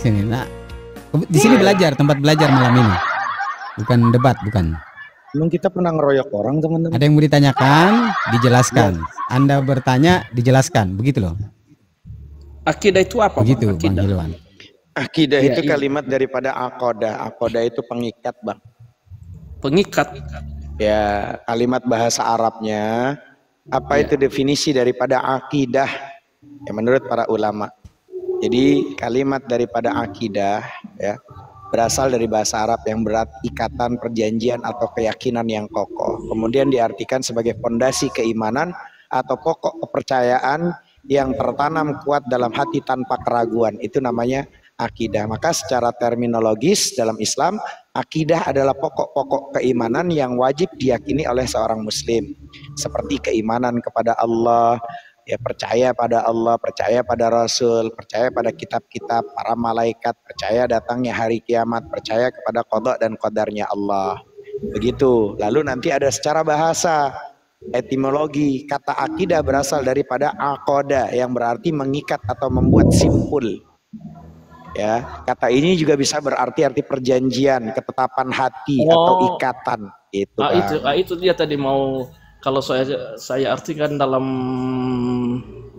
sini. Nah, di sini belajar, tempat belajar malam ini. Bukan debat, bukan. Emang kita pernah ngeroyok orang, teman-teman? Ada yang mau ditanyakan, dijelaskan. Anda bertanya, dijelaskan. Begitu loh. Akidah itu apa? Begitu, Bang? Bang Hilwan. Akidah Ya, itu iya. kalimat daripada aqodah. Aqodah itu pengikat, Bang. Pengikat. Ya, kalimat bahasa Arabnya. Apa Ya. itu definisi daripada akidah? Ya, menurut para ulama. Jadi kalimat daripada akidah ya berasal dari bahasa Arab yang berarti ikatan, perjanjian atau keyakinan yang kokoh. Kemudian diartikan sebagai fondasi keimanan atau pokok kepercayaan yang tertanam kuat dalam hati tanpa keraguan. Itu namanya akidah. Maka secara terminologis dalam Islam, akidah adalah pokok-pokok keimanan yang wajib diyakini oleh seorang muslim. Seperti keimanan kepada Allah, ya percaya pada Allah, percaya pada Rasul, percaya pada kitab-kitab, para malaikat, percaya datangnya hari kiamat, percaya kepada qada dan qadarnya Allah. Begitu. Lalu nanti ada secara bahasa, etimologi, kata akidah berasal daripada aqoda yang berarti mengikat atau membuat simpul. Ya, kata ini juga bisa berarti arti perjanjian, ketetapan hati atau ikatan. Itu dia tadi mau. Kalau saya artikan dalam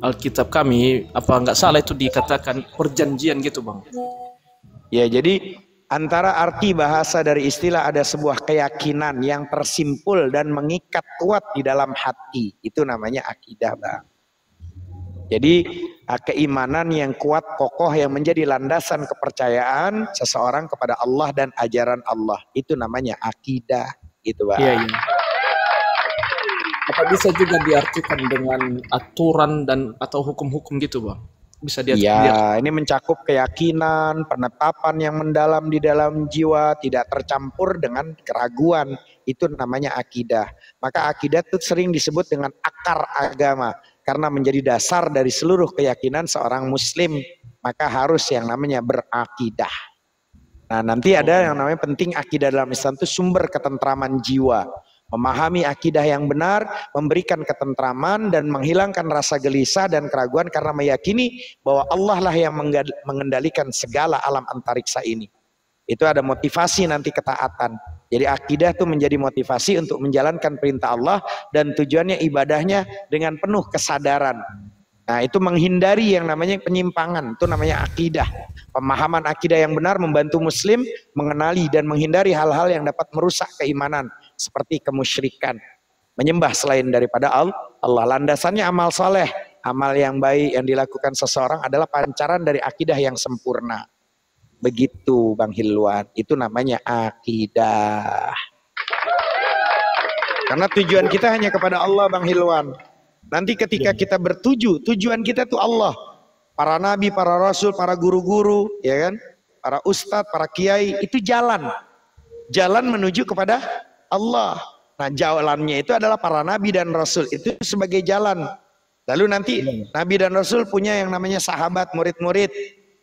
Alkitab kami, apa nggak salah itu dikatakan perjanjian gitu, Bang? Ya, jadi antara arti bahasa dari istilah ada sebuah keyakinan yang tersimpul dan mengikat kuat di dalam hati. Itu namanya akidah, Bang. Jadi keimanan yang kuat, kokoh, yang menjadi landasan kepercayaan seseorang kepada Allah dan ajaran Allah. Itu namanya akidah, gitu, Bang. Iya, iya. Apa bisa juga diartikan dengan aturan dan atau hukum-hukum gitu, Bang? Bisa diartikan. Ya, ini mencakup keyakinan, penetapan yang mendalam di dalam jiwa, tidak tercampur dengan keraguan. Itu namanya akidah. Maka akidah itu sering disebut dengan akar agama, karena menjadi dasar dari seluruh keyakinan seorang muslim. Maka harus yang namanya berakidah. Nah, nanti ada yang namanya penting akidah dalam Islam itu sumber ketentraman jiwa. Memahami akidah yang benar, memberikan ketentraman dan menghilangkan rasa gelisah dan keraguan karena meyakini bahwa Allah lah yang mengendalikan segala alam antariksa ini. Itu ada motivasi nanti ketaatan. Jadi akidah itu menjadi motivasi untuk menjalankan perintah Allah dan tujuannya ibadahnya dengan penuh kesadaran. Nah, itu menghindari yang namanya penyimpangan, itu namanya akidah. Pemahaman akidah yang benar membantu muslim mengenali dan menghindari hal-hal yang dapat merusak keimanan seperti kemusyrikan, menyembah selain daripada Allah. Landasannya amal soleh, amal yang baik yang dilakukan seseorang adalah pancaran dari akidah yang sempurna. Begitu, Bang Hilwan, itu namanya akidah. Karena tujuan kita hanya kepada Allah, Bang Hilwan. Nanti ketika kita bertuju, tujuan kita itu Allah. Para nabi, para rasul, para guru-guru, ya kan? Para ustadz, para kiai, itu jalan. Jalan menuju kepada Allah. Nah, jalannya itu adalah para nabi dan rasul. Itu sebagai jalan. Lalu nanti nabi dan rasul punya yang namanya sahabat, murid-murid.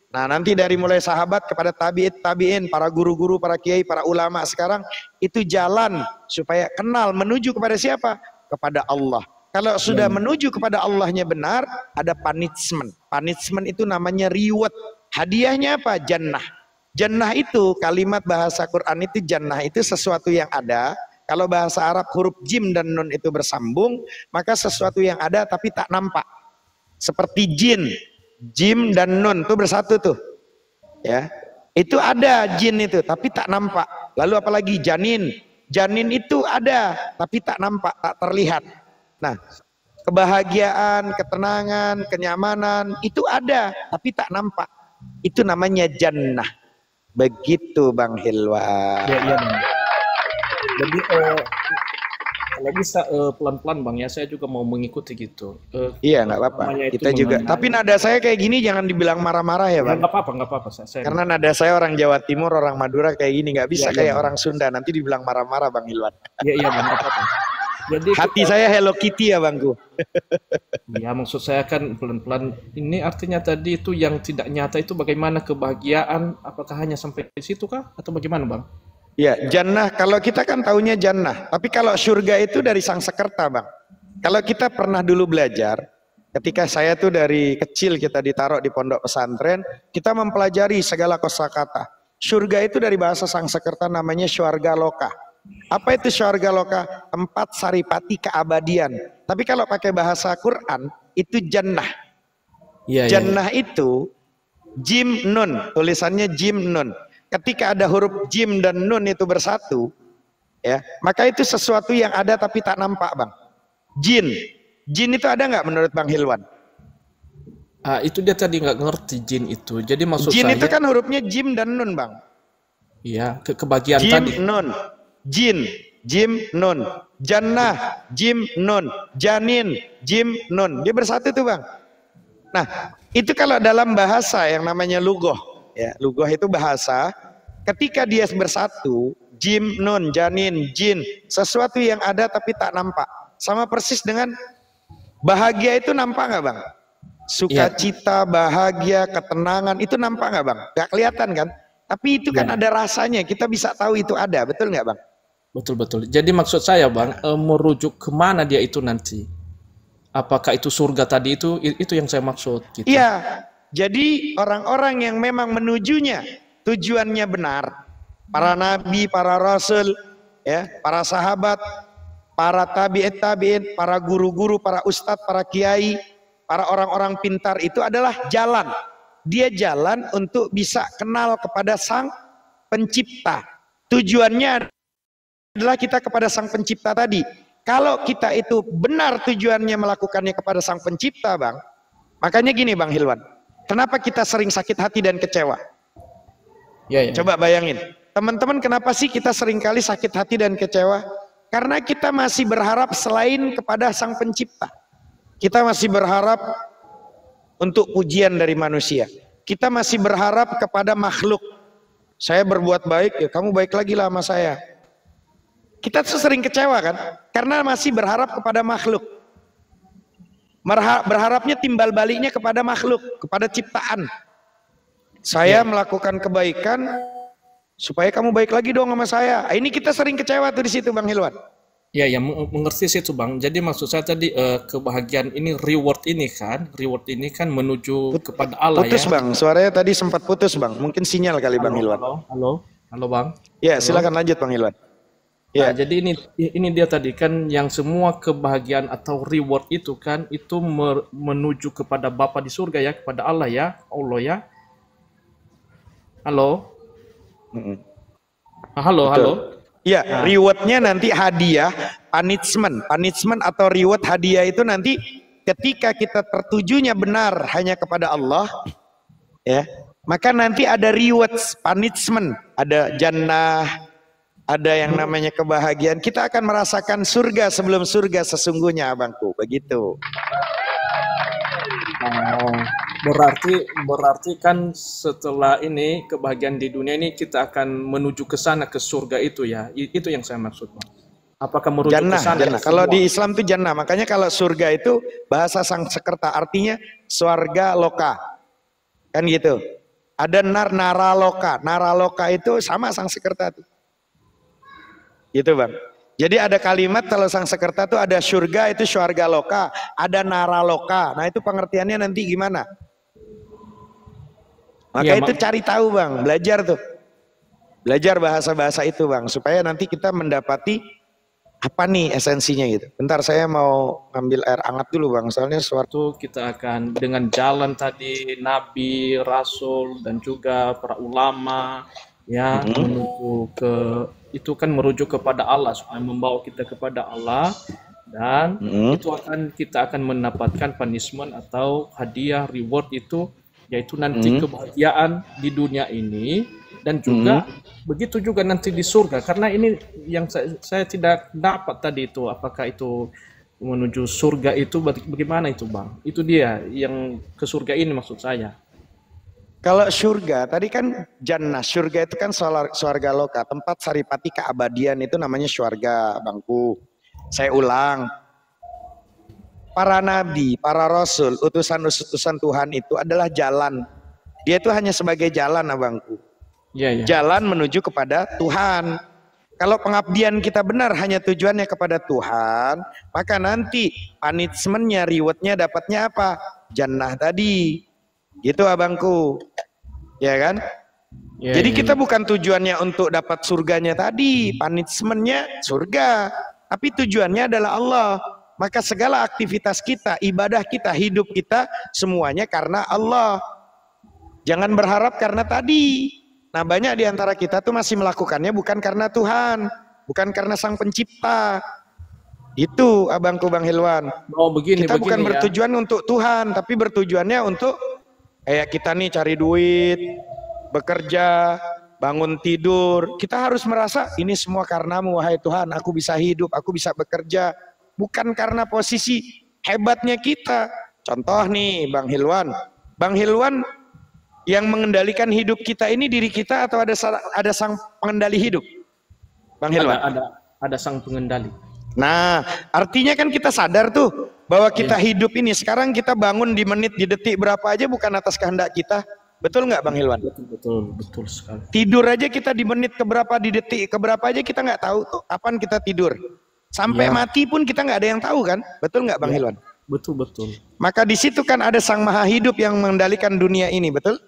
Nah, nanti dari mulai sahabat kepada tabi'in, para guru-guru, para kiai, para ulama sekarang, itu jalan supaya kenal menuju kepada siapa? Kepada Allah. Kalau sudah menuju kepada Allahnya benar, ada punishment. Punishment itu namanya reward. Hadiahnya apa? Jannah. Jannah itu kalimat bahasa Quran itu jannah itu sesuatu yang ada. Kalau bahasa Arab huruf jim dan nun itu bersambung, maka sesuatu yang ada tapi tak nampak. Seperti jin, jim dan nun itu bersatu tuh. Ya. Itu ada jin itu tapi tak nampak. Lalu apalagi janin. Janin itu ada tapi tak nampak, tak terlihat. Nah, kebahagiaan, ketenangan, kenyamanan itu ada tapi tak nampak. Itu namanya jannah. Begitu, Bang Hilwan. Ya, iya, Bang. Jadi kalau bisa pelan-pelan, Bang, ya, saya juga mau mengikuti gitu. Iya, nggak apa-apa. Kita juga. Tapi nada saya kayak gini jangan dibilang marah-marah ya, Bang. Nggak apa-apa. Karena nada saya orang Jawa Timur, orang Madura kayak gini, nggak bisa kayak orang Sunda. Nanti dibilang marah-marah, Bang Hilwan. Iya, Bang, nggak apa-apa. Jadi hati saya Hello Kitty ya, Bangku. Ya, maksud saya kan pelan-pelan. Ini artinya tadi itu yang tidak nyata itu bagaimana kebahagiaan? Apakah hanya sampai di situ kah? Atau bagaimana, Bang? Ya, jannah. Kalau kita kan taunya jannah. Tapi kalau surga itu dari Sang Sekerta, Bang. Kalau kita pernah dulu belajar, Ketika saya tuh dari kecil kita ditaruh di pondok pesantren, kita mempelajari segala kosakata. Surga itu dari bahasa Sanskerta namanya sywarga loka. Apa itu sywarga loka? Tempat saripati keabadian. Tapi kalau pakai bahasa Quran itu jannah. Iya, iya. Jannah itu jim nun, tulisannya jim nun. Ketika ada huruf jim dan nun itu bersatu, ya, maka itu sesuatu yang ada tapi tak nampak, Bang. Jin. Jin itu ada nggak menurut Bang Hilwan? Itu dia tadi nggak ngerti jin itu. Jadi maksud Jin saya, itu kan hurufnya jim dan nun, Bang. iya, kebagian Jim tadi. nun. Jin, jim nun. Jannah, jim nun. Janin, jim nun. Dia bersatu tuh, Bang. Nah, itu kalau dalam bahasa yang namanya lugoh, ya, lugoh itu bahasa. Ketika dia bersatu, jim nun, janin, jin, sesuatu yang ada tapi tak nampak. Sama persis dengan bahagia itu nampak nggak, Bang? Sukacita, bahagia, ketenangan itu nampak nggak, Bang? Nggak kelihatan kan? Tapi itu kan ada rasanya. Kita bisa tahu itu ada, betul nggak, Bang? Betul-betul. Jadi maksud saya, Bang, merujuk kemana dia itu nanti? Apakah itu surga tadi itu yang saya maksud gitu. Iya. Jadi orang-orang yang memang menujunya tujuannya benar, para nabi, para rasul, ya, para sahabat, para tabi'in, para guru-guru, para ustadz, para kiai, para orang-orang pintar itu adalah jalan. Dia jalan untuk bisa kenal kepada Sang Pencipta. Tujuannya adalah kita kepada Sang Pencipta tadi. Kalau kita itu benar tujuannya melakukannya kepada Sang Pencipta, Bang. Makanya gini, Bang Hilwan. Kenapa kita sering sakit hati dan kecewa? Ya. Coba bayangin. Teman-teman, kenapa sih kita sering kali sakit hati dan kecewa? Karena kita masih berharap selain kepada Sang Pencipta. Kita masih berharap untuk pujian dari manusia. Kita masih berharap kepada makhluk. Saya berbuat baik, ya kamu baik lagi lah sama saya. Kita tuh sering kecewa kan? Karena masih berharap kepada makhluk. Berharapnya timbal baliknya kepada makhluk, kepada ciptaan. Saya melakukan kebaikan supaya kamu baik lagi dong sama saya. Ini kita sering kecewa tuh di situ, Bang Hilwan. Ya, mengerti sih itu, Bang. Jadi maksud saya tadi kebahagiaan ini, reward ini kan menuju kepada Allah. Putus, ya. Bang. Suaranya tadi sempat putus, Bang. Mungkin sinyal kali, Bang Hilwan. Halo, Bang. Ya, silakan lanjut, Bang Hilwan. Ya. Nah, jadi ini dia tadi kan yang semua kebahagiaan atau reward itu kan itu menuju kepada Bapa di surga ya, kepada Allah ya, ya. Halo. Halo. Ya, rewardnya nanti hadiah, punishment atau reward hadiah itu nanti ketika kita tertujunya benar hanya kepada Allah, ya, maka nanti ada rewards, punishment, ada jannah, ada yang namanya kebahagiaan. Kita akan merasakan surga sebelum surga sesungguhnya, abangku, begitu. Berarti kan setelah ini kebahagiaan di dunia ini kita akan menuju ke sana, ke surga itu ya. Itu yang saya maksud, Bang. Apakah merujuk Jannah, ke sana? jannah. Kalau di Islam itu jannah. Makanya kalau surga itu bahasa Sanskerta artinya swarga loka. Kan gitu. Ada naraloka. Naraloka itu sama Sanskerta tuh. Gitu, Bang. Jadi ada kalimat kalau Sanskerta itu ada surga itu swarga loka, ada naraloka. Nah, itu pengertiannya nanti gimana? Maka Ya, itu cari tahu, Bang, belajar tuh. Belajar bahasa-bahasa itu, Bang, supaya nanti kita mendapati apa nih esensinya gitu. Bentar, saya mau ngambil air hangat dulu, Bang, soalnya suatu kita akan dengan jalan tadi Nabi, Rasul dan juga para ulama ya menuju ke itu kan merujuk kepada Allah supaya membawa kita kepada Allah dan kita akan mendapatkan punishment atau hadiah reward itu yaitu nanti kebahagiaan di dunia ini dan juga begitu juga nanti di surga karena ini yang saya tidak dapat tadi itu apakah itu menuju surga itu bagaimana itu, Bang? Itu dia yang ke surga ini maksud saya. Kalau surga, tadi kan jannah, surga itu kan swarga loka, tempat saripati keabadian itu namanya swarga, Bangku. Saya ulang, para nabi, para rasul, utusan-utusan Tuhan itu adalah jalan. Dia itu hanya sebagai jalan, Abangku. Ya. Jalan menuju kepada Tuhan. Kalau pengabdian kita benar hanya tujuannya kepada Tuhan, maka nanti punishment-nya, reward-nya dapatnya apa? Jannah tadi. Gitu abangku. Ya kan? Ya, Jadi ya, kita ya. bukan tujuannya untuk dapat surganya tadi, punishment-nya surga. Tapi tujuannya adalah Allah. Maka segala aktivitas kita, ibadah kita, hidup kita, semuanya karena Allah. Jangan berharap karena tadi. Nah, banyak di antara kita tuh masih melakukannya bukan karena Tuhan, bukan karena Sang Pencipta. Itu abangku Bang Hilwan. Oh, begini, Kita bukan begini ya. bertujuan untuk Tuhan, tapi bertujuannya untuk kayak kita nih cari duit, bekerja, bangun tidur. Kita harus merasa ini semua karenamu wahai Tuhan, aku bisa hidup, aku bisa bekerja. Bukan karena posisi hebatnya kita. Contoh nih Bang Hilwan. Bang Hilwan yang mengendalikan hidup kita ini diri kita atau ada sang pengendali hidup? Bang Hilwan. Ada sang pengendali. Nah, artinya kan kita sadar tuh bahwa kita hidup ini sekarang kita bangun di menit, di detik berapa aja bukan atas kehendak kita. Betul nggak Bang Hilwan? Betul sekali. Tidur aja kita di menit keberapa, di detik keberapa aja kita nggak tahu tuh kapan kita tidur. Sampai mati pun kita nggak ada yang tahu kan? Betul nggak Bang Hilwan? Betul. Maka di situ kan ada Sang Maha Hidup yang mengendalikan dunia ini, betul?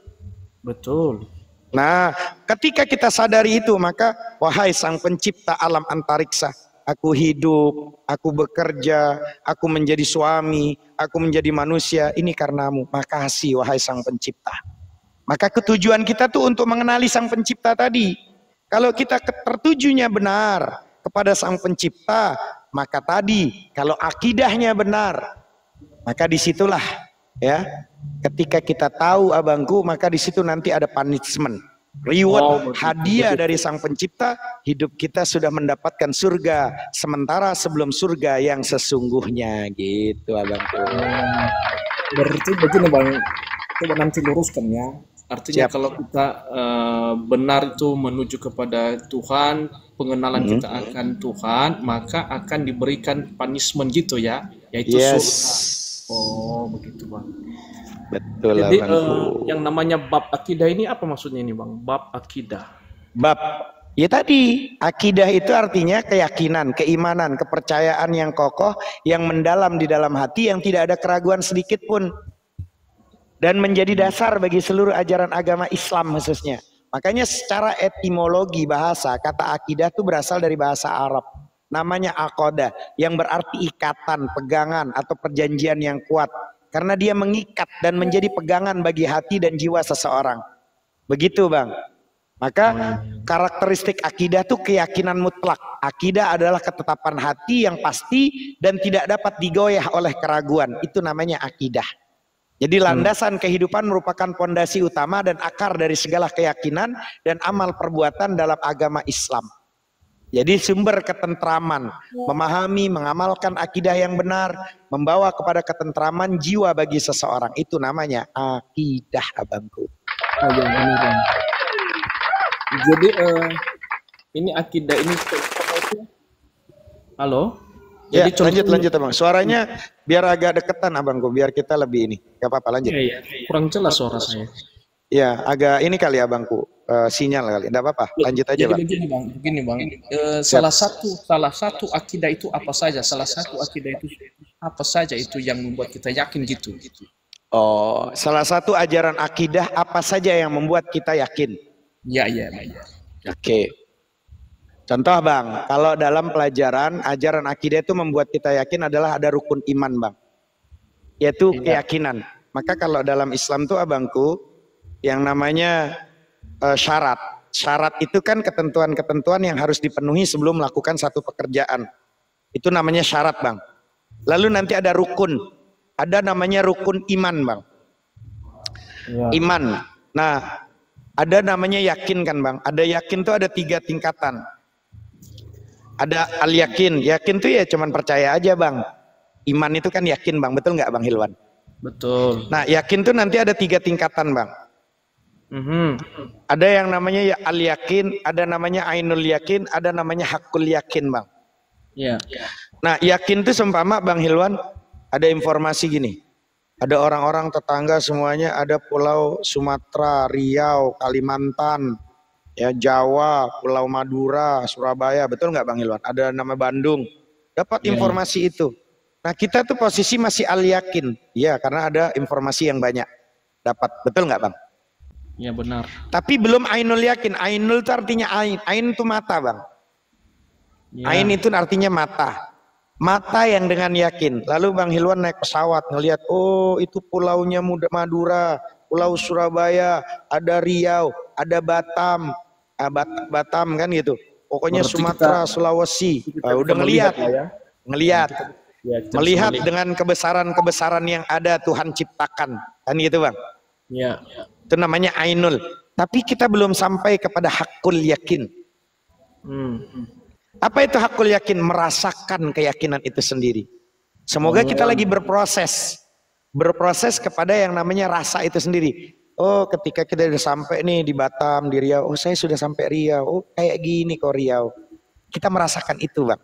Betul. Nah, ketika kita sadari itu, maka wahai Sang Pencipta alam antariksa, aku hidup, aku bekerja, aku menjadi suami, aku menjadi manusia, ini karenamu. Makasih wahai Sang Pencipta. Maka ketujuan kita tuh untuk mengenali Sang Pencipta tadi. Kalau kita tertujunya benar kepada Sang Pencipta, maka tadi kalau akidahnya benar, maka disitulah ya, ketika kita tahu abangku, maka di situ nanti ada punishment, reward, hadiah dari Sang Pencipta. Hidup kita sudah mendapatkan surga, sementara sebelum surga yang sesungguhnya, gitu abangku. Berarti begini Bang, coba nanti luruskan ya. Artinya kalau kita benar itu menuju kepada Tuhan, pengenalan kita akan Tuhan, maka akan diberikan punishment gitu ya, yaitu surga. Oh, begitu Bang. Betul. Jadi yang namanya bab akidah ini apa maksudnya ini Bang? Bab akidah. Bab, ya tadi akidah itu artinya keyakinan, keimanan, kepercayaan yang kokoh, yang mendalam di dalam hati, yang tidak ada keraguan sedikit pun, dan menjadi dasar bagi seluruh ajaran agama Islam khususnya. Makanya secara etimologi bahasa, kata akidah itu berasal dari bahasa Arab. Namanya aqodah, yang berarti ikatan, pegangan, atau perjanjian yang kuat. Karena dia mengikat dan menjadi pegangan bagi hati dan jiwa seseorang. Begitu Bang. Maka karakteristik akidah itu keyakinan mutlak. Akidah adalah ketetapan hati yang pasti dan tidak dapat digoyah oleh keraguan. Itu namanya akidah. Jadi landasan kehidupan merupakan pondasi utama dan akar dari segala keyakinan dan amal perbuatan dalam agama Islam. Jadi sumber ketentraman, memahami, mengamalkan akidah yang benar, membawa kepada ketentraman jiwa bagi seseorang. Itu namanya akidah abangku. Oh ya, benar Bang. Jadi ini akidah ini halo? Ya, Jadi lanjut abang. Suaranya biar agak deketan abangku, biar kita lebih ini. Gak apa-apa, lanjut. Iya, kurang jelas suara saya. Ya, agak ini kali abangku, sinyal kali. Tidak apa-apa, lanjut aja Bang. Begini bang. Salah satu akidah itu apa saja? Salah satu akidah itu apa saja itu yang membuat kita yakin gitu? Oh, salah satu ajaran akidah apa saja yang membuat kita yakin? Ya. Oke. Contoh Bang, kalau dalam pelajaran ajaran akidah itu membuat kita yakin adalah ada rukun iman Bang, yaitu keyakinan. Maka kalau dalam Islam tuh abangku, yang namanya syarat. Syarat itu kan ketentuan-ketentuan yang harus dipenuhi sebelum melakukan satu pekerjaan. Itu namanya syarat Bang. Lalu nanti ada rukun. Ada namanya rukun iman Bang. Ya. Iman. Nah, ada namanya yakin kan Bang. Ada yakin tuh ada 3 tingkatan. Ada al-yakin. Yakin tuh ya cuman percaya aja Bang. Iman itu kan yakin Bang. Betul nggak Bang Hilwan? Betul. Nah, yakin tuh nanti ada 3 tingkatan Bang. Ada yang namanya ya al-yakin, ada namanya ainul yakin, ada namanya hakul yakin Bang. Iya. Nah, yakin itu seumpama Bang Hilwan ada informasi gini. Ada orang-orang tetangga semuanya ada pulau Sumatera, Riau, Kalimantan, Ya, Jawa, Pulau Madura, Surabaya, betul nggak Bang Hilwan? Ada nama Bandung. Dapat informasi itu. Nah, kita tuh posisi masih al yakin. Ya, karena ada informasi yang banyak. Dapat, betul nggak Bang? Ya benar. Tapi belum ainul yakin. Ainul itu artinya ain. Ain itu mata Bang. Ya. Ain itu artinya mata. Mata yang dengan yakin. Lalu Bang Hilwan naik pesawat ngelihat, oh itu pulaunya Madura, Pulau Surabaya, ada Riau, ada Batam, Batam kan gitu. Pokoknya Berarti Sumatera, Sulawesi. Udah ngelihat, ngelihat, Ya, kita melihat bisa dengan kebesaran-kebesaran yang ada Tuhan ciptakan, kan gitu Bang. Ya. Itu namanya ainul. Tapi kita belum sampai kepada hakul yakin. Apa itu hakul yakin? Merasakan keyakinan itu sendiri. Semoga kita lagi berproses kepada yang namanya rasa itu sendiri. Oh, ketika kita udah sampai nih di Batam, di Riau, oh saya sudah sampai Riau, oh kayak gini kok Riau. Kita merasakan itu Bang.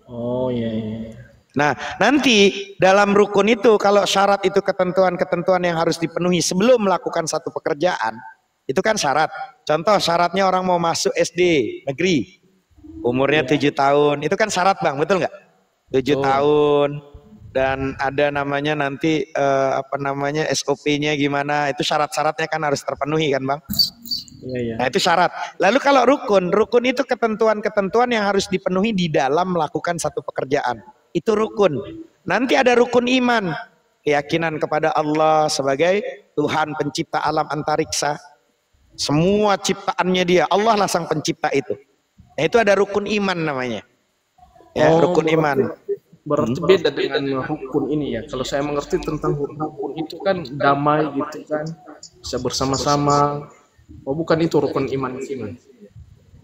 Oh iya. Nah, nanti dalam rukun itu kalau syarat itu ketentuan-ketentuan yang harus dipenuhi sebelum melakukan satu pekerjaan, itu kan syarat. Contoh syaratnya orang mau masuk SD negeri, umurnya 7 tahun, itu kan syarat Bang, betul nggak? 7 tahun dan ada namanya nanti SOP-nya gimana, itu syarat-syaratnya kan harus terpenuhi kan Bang? Iya. Nah itu syarat. Lalu kalau rukun itu ketentuan-ketentuan yang harus dipenuhi di dalam melakukan satu pekerjaan. Itu rukun. Nanti ada rukun iman, keyakinan kepada Allah sebagai Tuhan pencipta alam antariksa. Semua ciptaannya Dia, Allah lah sang pencipta itu. Nah, itu ada rukun iman namanya. Ya, rukun iman. Berarti beda dengan rukun ini ya. Kalau saya mengerti tentang rukun itu kan damai gitu kan, bisa bersama-sama. Oh bukan itu rukun iman ini.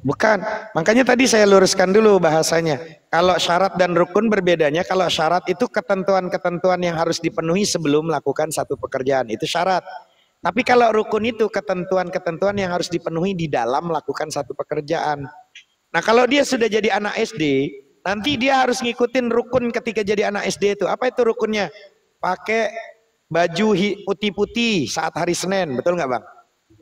Bukan. Makanya tadi saya luruskan dulu bahasanya. Kalau syarat dan rukun berbedanya. Kalau syarat itu ketentuan-ketentuan yang harus dipenuhi sebelum melakukan satu pekerjaan. Itu syarat. Tapi kalau rukun itu ketentuan-ketentuan yang harus dipenuhi di dalam melakukan satu pekerjaan. Nah kalau dia sudah jadi anak SD, nanti dia harus ngikutin rukun ketika jadi anak SD itu. Apa itu rukunnya? Pakai baju putih-putih saat hari Senin, betul nggak Bang?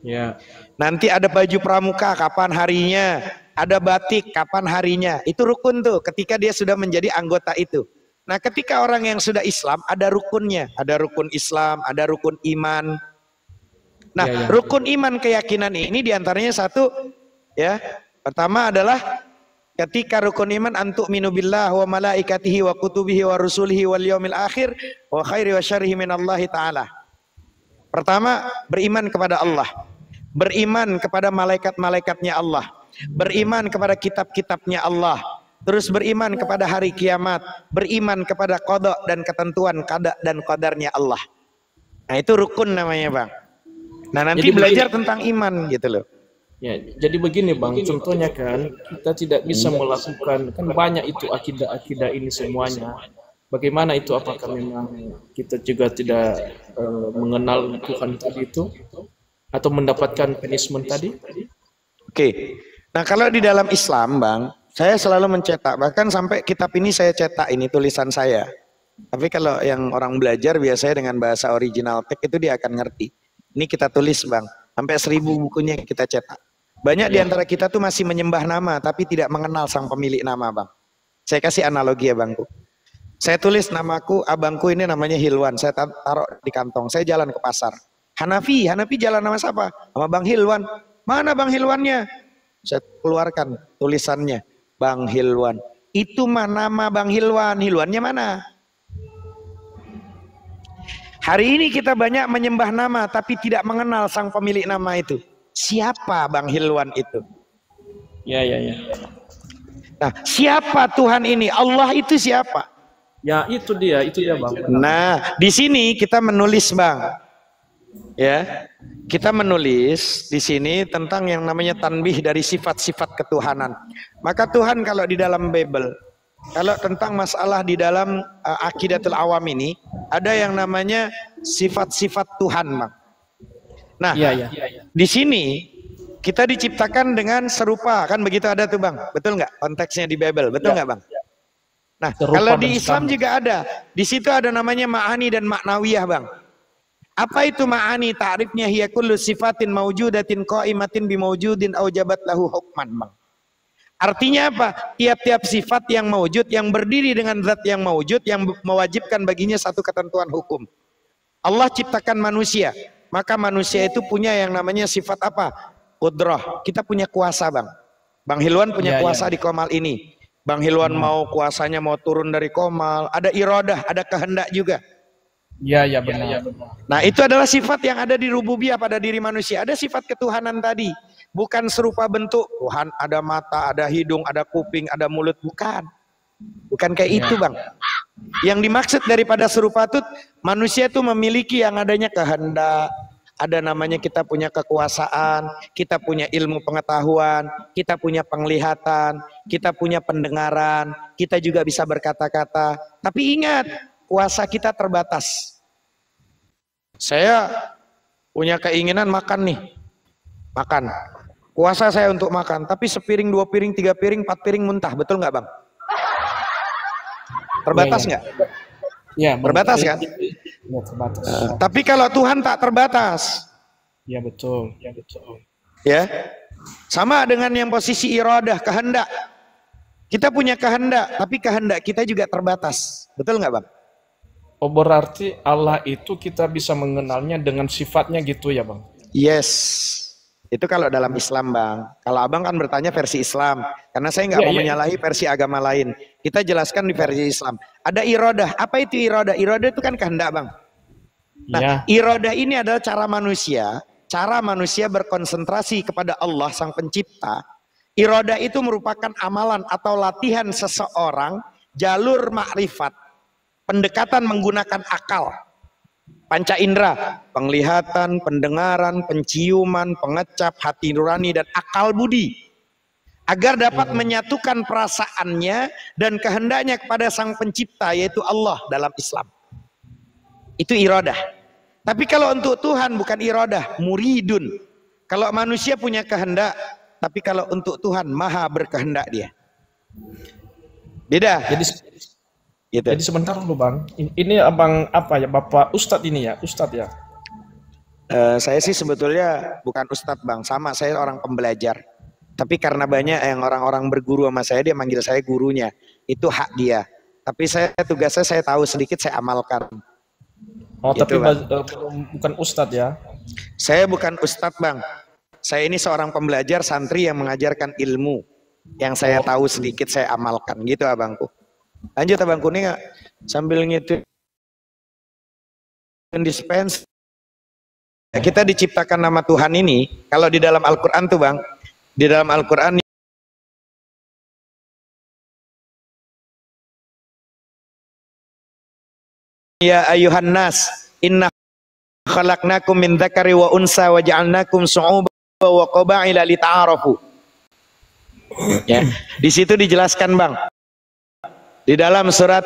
Ya. Nanti ada baju pramuka, kapan harinya? Ada batik, kapan harinya? Itu rukun tuh ketika dia sudah menjadi anggota itu. Nah ketika orang yang sudah Islam, ada rukunnya. Ada rukun Islam, ada rukun iman. Nah rukun iman keyakinan ini diantaranya satu, ya. Pertama adalah ketika rukun iman antuk minu billah wa malaikatihi wa kutubihi wa rusulihi wal yaumil akhir wa khairi wa syarrihi minallahi ta'ala. Pertama, beriman kepada Allah. Beriman kepada malaikat-malaikatnya Allah. Beriman kepada kitab-kitabnya Allah. Terus beriman kepada hari kiamat. Beriman kepada qada dan ketentuan qada dan qadarnya Allah. Nah, itu rukun namanya, Bang. Nah, nanti jadi belajar tentang iman gitu loh. Ya, jadi begini Bang, contohnya kan kita tidak bisa melakukan, kan banyak itu akidah-akidah ini semuanya. Bagaimana itu, apakah memang kita juga tidak mengenal Tuhan tadi itu atau mendapatkan punishment tadi? Oke. Nah, kalau di dalam Islam, Bang, saya selalu mencetak, bahkan sampai kitab ini saya cetak, ini tulisan saya. Tapi kalau yang orang belajar biasanya dengan bahasa original text itu dia akan ngerti. Ini kita tulis Bang, sampai 1000 bukunya kita cetak. Banyak di antara kita tuh masih menyembah nama tapi tidak mengenal sang pemilik nama Bang. Saya kasih analogi ya Bangku. Saya tulis namaku, abangku ini namanya Hilwan. Saya taruh di kantong, saya jalan ke pasar. Hanafi jalan nama siapa? Sama Bang Hilwan. Mana Bang Hilwannya? Saya keluarkan tulisannya, Bang Hilwan. Itu mah nama Bang Hilwan, Hilwannya mana? Hari ini kita banyak menyembah nama tapi tidak mengenal sang pemilik nama itu. Siapa Bang Hilwan itu? Ya. Nah, siapa Tuhan ini? Allah itu siapa? Ya, itu dia Bang. Nah, di sini kita menulis Bang. Ya. Kita menulis di sini tentang yang namanya tanbih dari sifat-sifat ketuhanan. Maka Tuhan kalau di dalam Bible, kalau tentang masalah di dalam Aqidatul Awam ini, ada yang namanya sifat-sifat Tuhan, Bang. Nah, di sini kita diciptakan dengan serupa, kan begitu ada tuh Bang, betul nggak konteksnya di Bible, betul nggak Bang? Nah, serupa kalau di Islam juga ada, di situ ada namanya ma'ani dan maknawiyah Bang. Apa itu ma'ani? Ta'rifnya hiya kullu sifatin mawjudatin qa'imatin bimawjudin aujabat lahu hukman, Bang. Artinya apa? Tiap-tiap sifat yang mawjud, yang berdiri dengan zat yang mawjud, yang mewajibkan baginya satu ketentuan hukum. Allah ciptakan manusia, maka manusia itu punya yang namanya sifat apa? Qudrah. Kita punya kuasa, Bang. Bang Hilwan punya kuasa di komal ini. Bang Hilwan mau kuasanya mau turun dari komal, ada iradah, ada kehendak juga. Iya, benar. Nah, itu adalah sifat yang ada di rububiyah pada diri manusia. Ada sifat ketuhanan tadi. Bukan serupa bentuk. Tuhan ada mata, ada hidung, ada kuping, ada mulut. Bukan. Bukan kayak itu, Bang. Yang dimaksud daripada serupa itu, manusia itu memiliki yang adanya kehendak. Ada namanya kita punya kekuasaan, kita punya ilmu pengetahuan, kita punya penglihatan, kita punya pendengaran, kita juga bisa berkata-kata. Tapi ingat, kuasa kita terbatas. Saya punya keinginan makan nih. Makan. Kuasa saya untuk makan. Tapi sepiring, 2 piring, 3 piring, 4 piring muntah. Betul nggak, Bang? Terbatas nggak? Iya. Terbatas kan? Ya, terbatas. Tapi kalau Tuhan tak terbatas. Ya betul. Ya. Sama dengan yang posisi iradah, kehendak. Kita punya kehendak, tapi kehendak kita juga terbatas. Betul nggak, Bang? Oh, berarti Allah itu kita bisa mengenalnya dengan sifatnya gitu ya, Bang? Yes. Itu kalau dalam Islam, Bang. Kalau Abang kan bertanya versi Islam. Karena saya nggak mau menyalahi versi agama lain. Kita jelaskan di versi Islam. Ada iradah. Apa itu iradah? Iradah itu kan kehendak, Bang. Nah, iradah ini adalah cara manusia berkonsentrasi kepada Allah Sang Pencipta. Iradah itu merupakan amalan atau latihan seseorang jalur makrifat. Pendekatan menggunakan akal, panca indera, penglihatan, pendengaran, penciuman, pengecap, hati nurani, dan akal budi. Agar dapat menyatukan perasaannya dan kehendaknya kepada Sang Pencipta, yaitu Allah dalam Islam. Itu iradah. Tapi kalau untuk Tuhan bukan iradah, muridun. Kalau manusia punya kehendak, tapi kalau untuk Tuhan maha berkehendak dia. Beda. Jadi sebentar dulu, Bang. Ini Abang apa ya, Bapak Ustadz ini ya? Ustadz ya? Saya sih sebetulnya bukan Ustadz, Bang. Sama, saya orang pembelajar. Tapi karena banyak yang orang-orang berguru sama saya, dia manggil saya gurunya. Itu hak dia. Tapi tugasnya saya tahu sedikit, saya amalkan. Oh, gitu, tapi bukan Ustadz ya? Saya bukan Ustadz, Bang. Saya ini seorang pembelajar santri yang mengajarkan ilmu. Yang saya tahu sedikit, saya amalkan. Gitu, Abangku. Lanjut, Abang Kuning, sambil ngitung dispense. Kita diciptakan nama Tuhan ini, kalau di dalam Al-Quran tuh, Bang, di dalam Al-Quran ya ayuhan nas inna khalaqnakum min dzakari wa unsa wa ja'alnakum syu'uban wa qaba'ila lita'arafu. Ya, di situ dijelaskan, Bang. Di dalam surat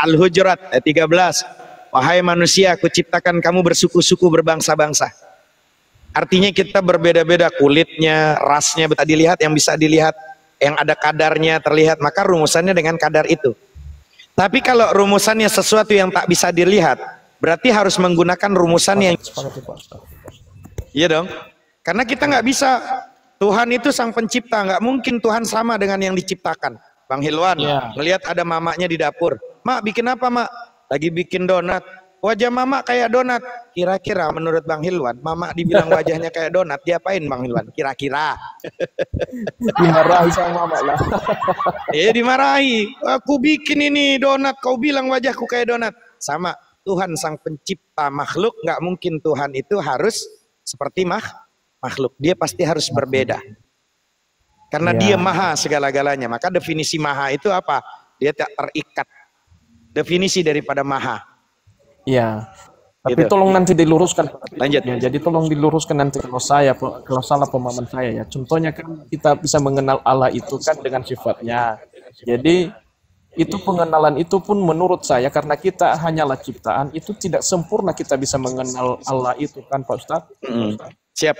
Al-Hujurat 13, wahai manusia, aku ciptakan kamu bersuku-suku, berbangsa-bangsa. Artinya kita berbeda-beda kulitnya, rasnya bisa dilihat, yang bisa dilihat, yang ada kadarnya terlihat, maka rumusannya dengan kadar itu. Tapi kalau rumusannya sesuatu yang tak bisa dilihat, berarti harus menggunakan rumusan yang... Iya dong, karena kita nggak bisa. Tuhan itu Sang Pencipta, nggak mungkin Tuhan sama dengan yang diciptakan. Bang Hilwan, ngelihat ada mamanya di dapur. Mak, bikin apa, Mak? Lagi bikin donat. Wajah mama kayak donat. Kira-kira menurut Bang Hilwan, mama dibilang wajahnya kayak donat, diapain Bang Hilwan? Kira-kira. Dimarahi sama mama lah. Dimarahi. Aku bikin ini donat, kau bilang wajahku kayak donat. Sama, Tuhan Sang Pencipta makhluk, nggak mungkin Tuhan itu harus seperti makhluk. Dia pasti harus berbeda. Karena dia maha segala-galanya. Maka definisi maha itu apa? Dia tak terikat. Definisi daripada maha. Iya. Tapi gitu. Tolong nanti diluruskan. Lanjut. Ya, jadi tolong diluruskan nanti kalau salah pemahaman saya ya. Contohnya kan kita bisa mengenal Allah itu kan dengan sifatnya. Jadi itu pengenalan itu pun menurut saya karena kita hanyalah ciptaan, itu tidak sempurna kita bisa mengenal Allah itu kan, Pak Ustadz? Siap.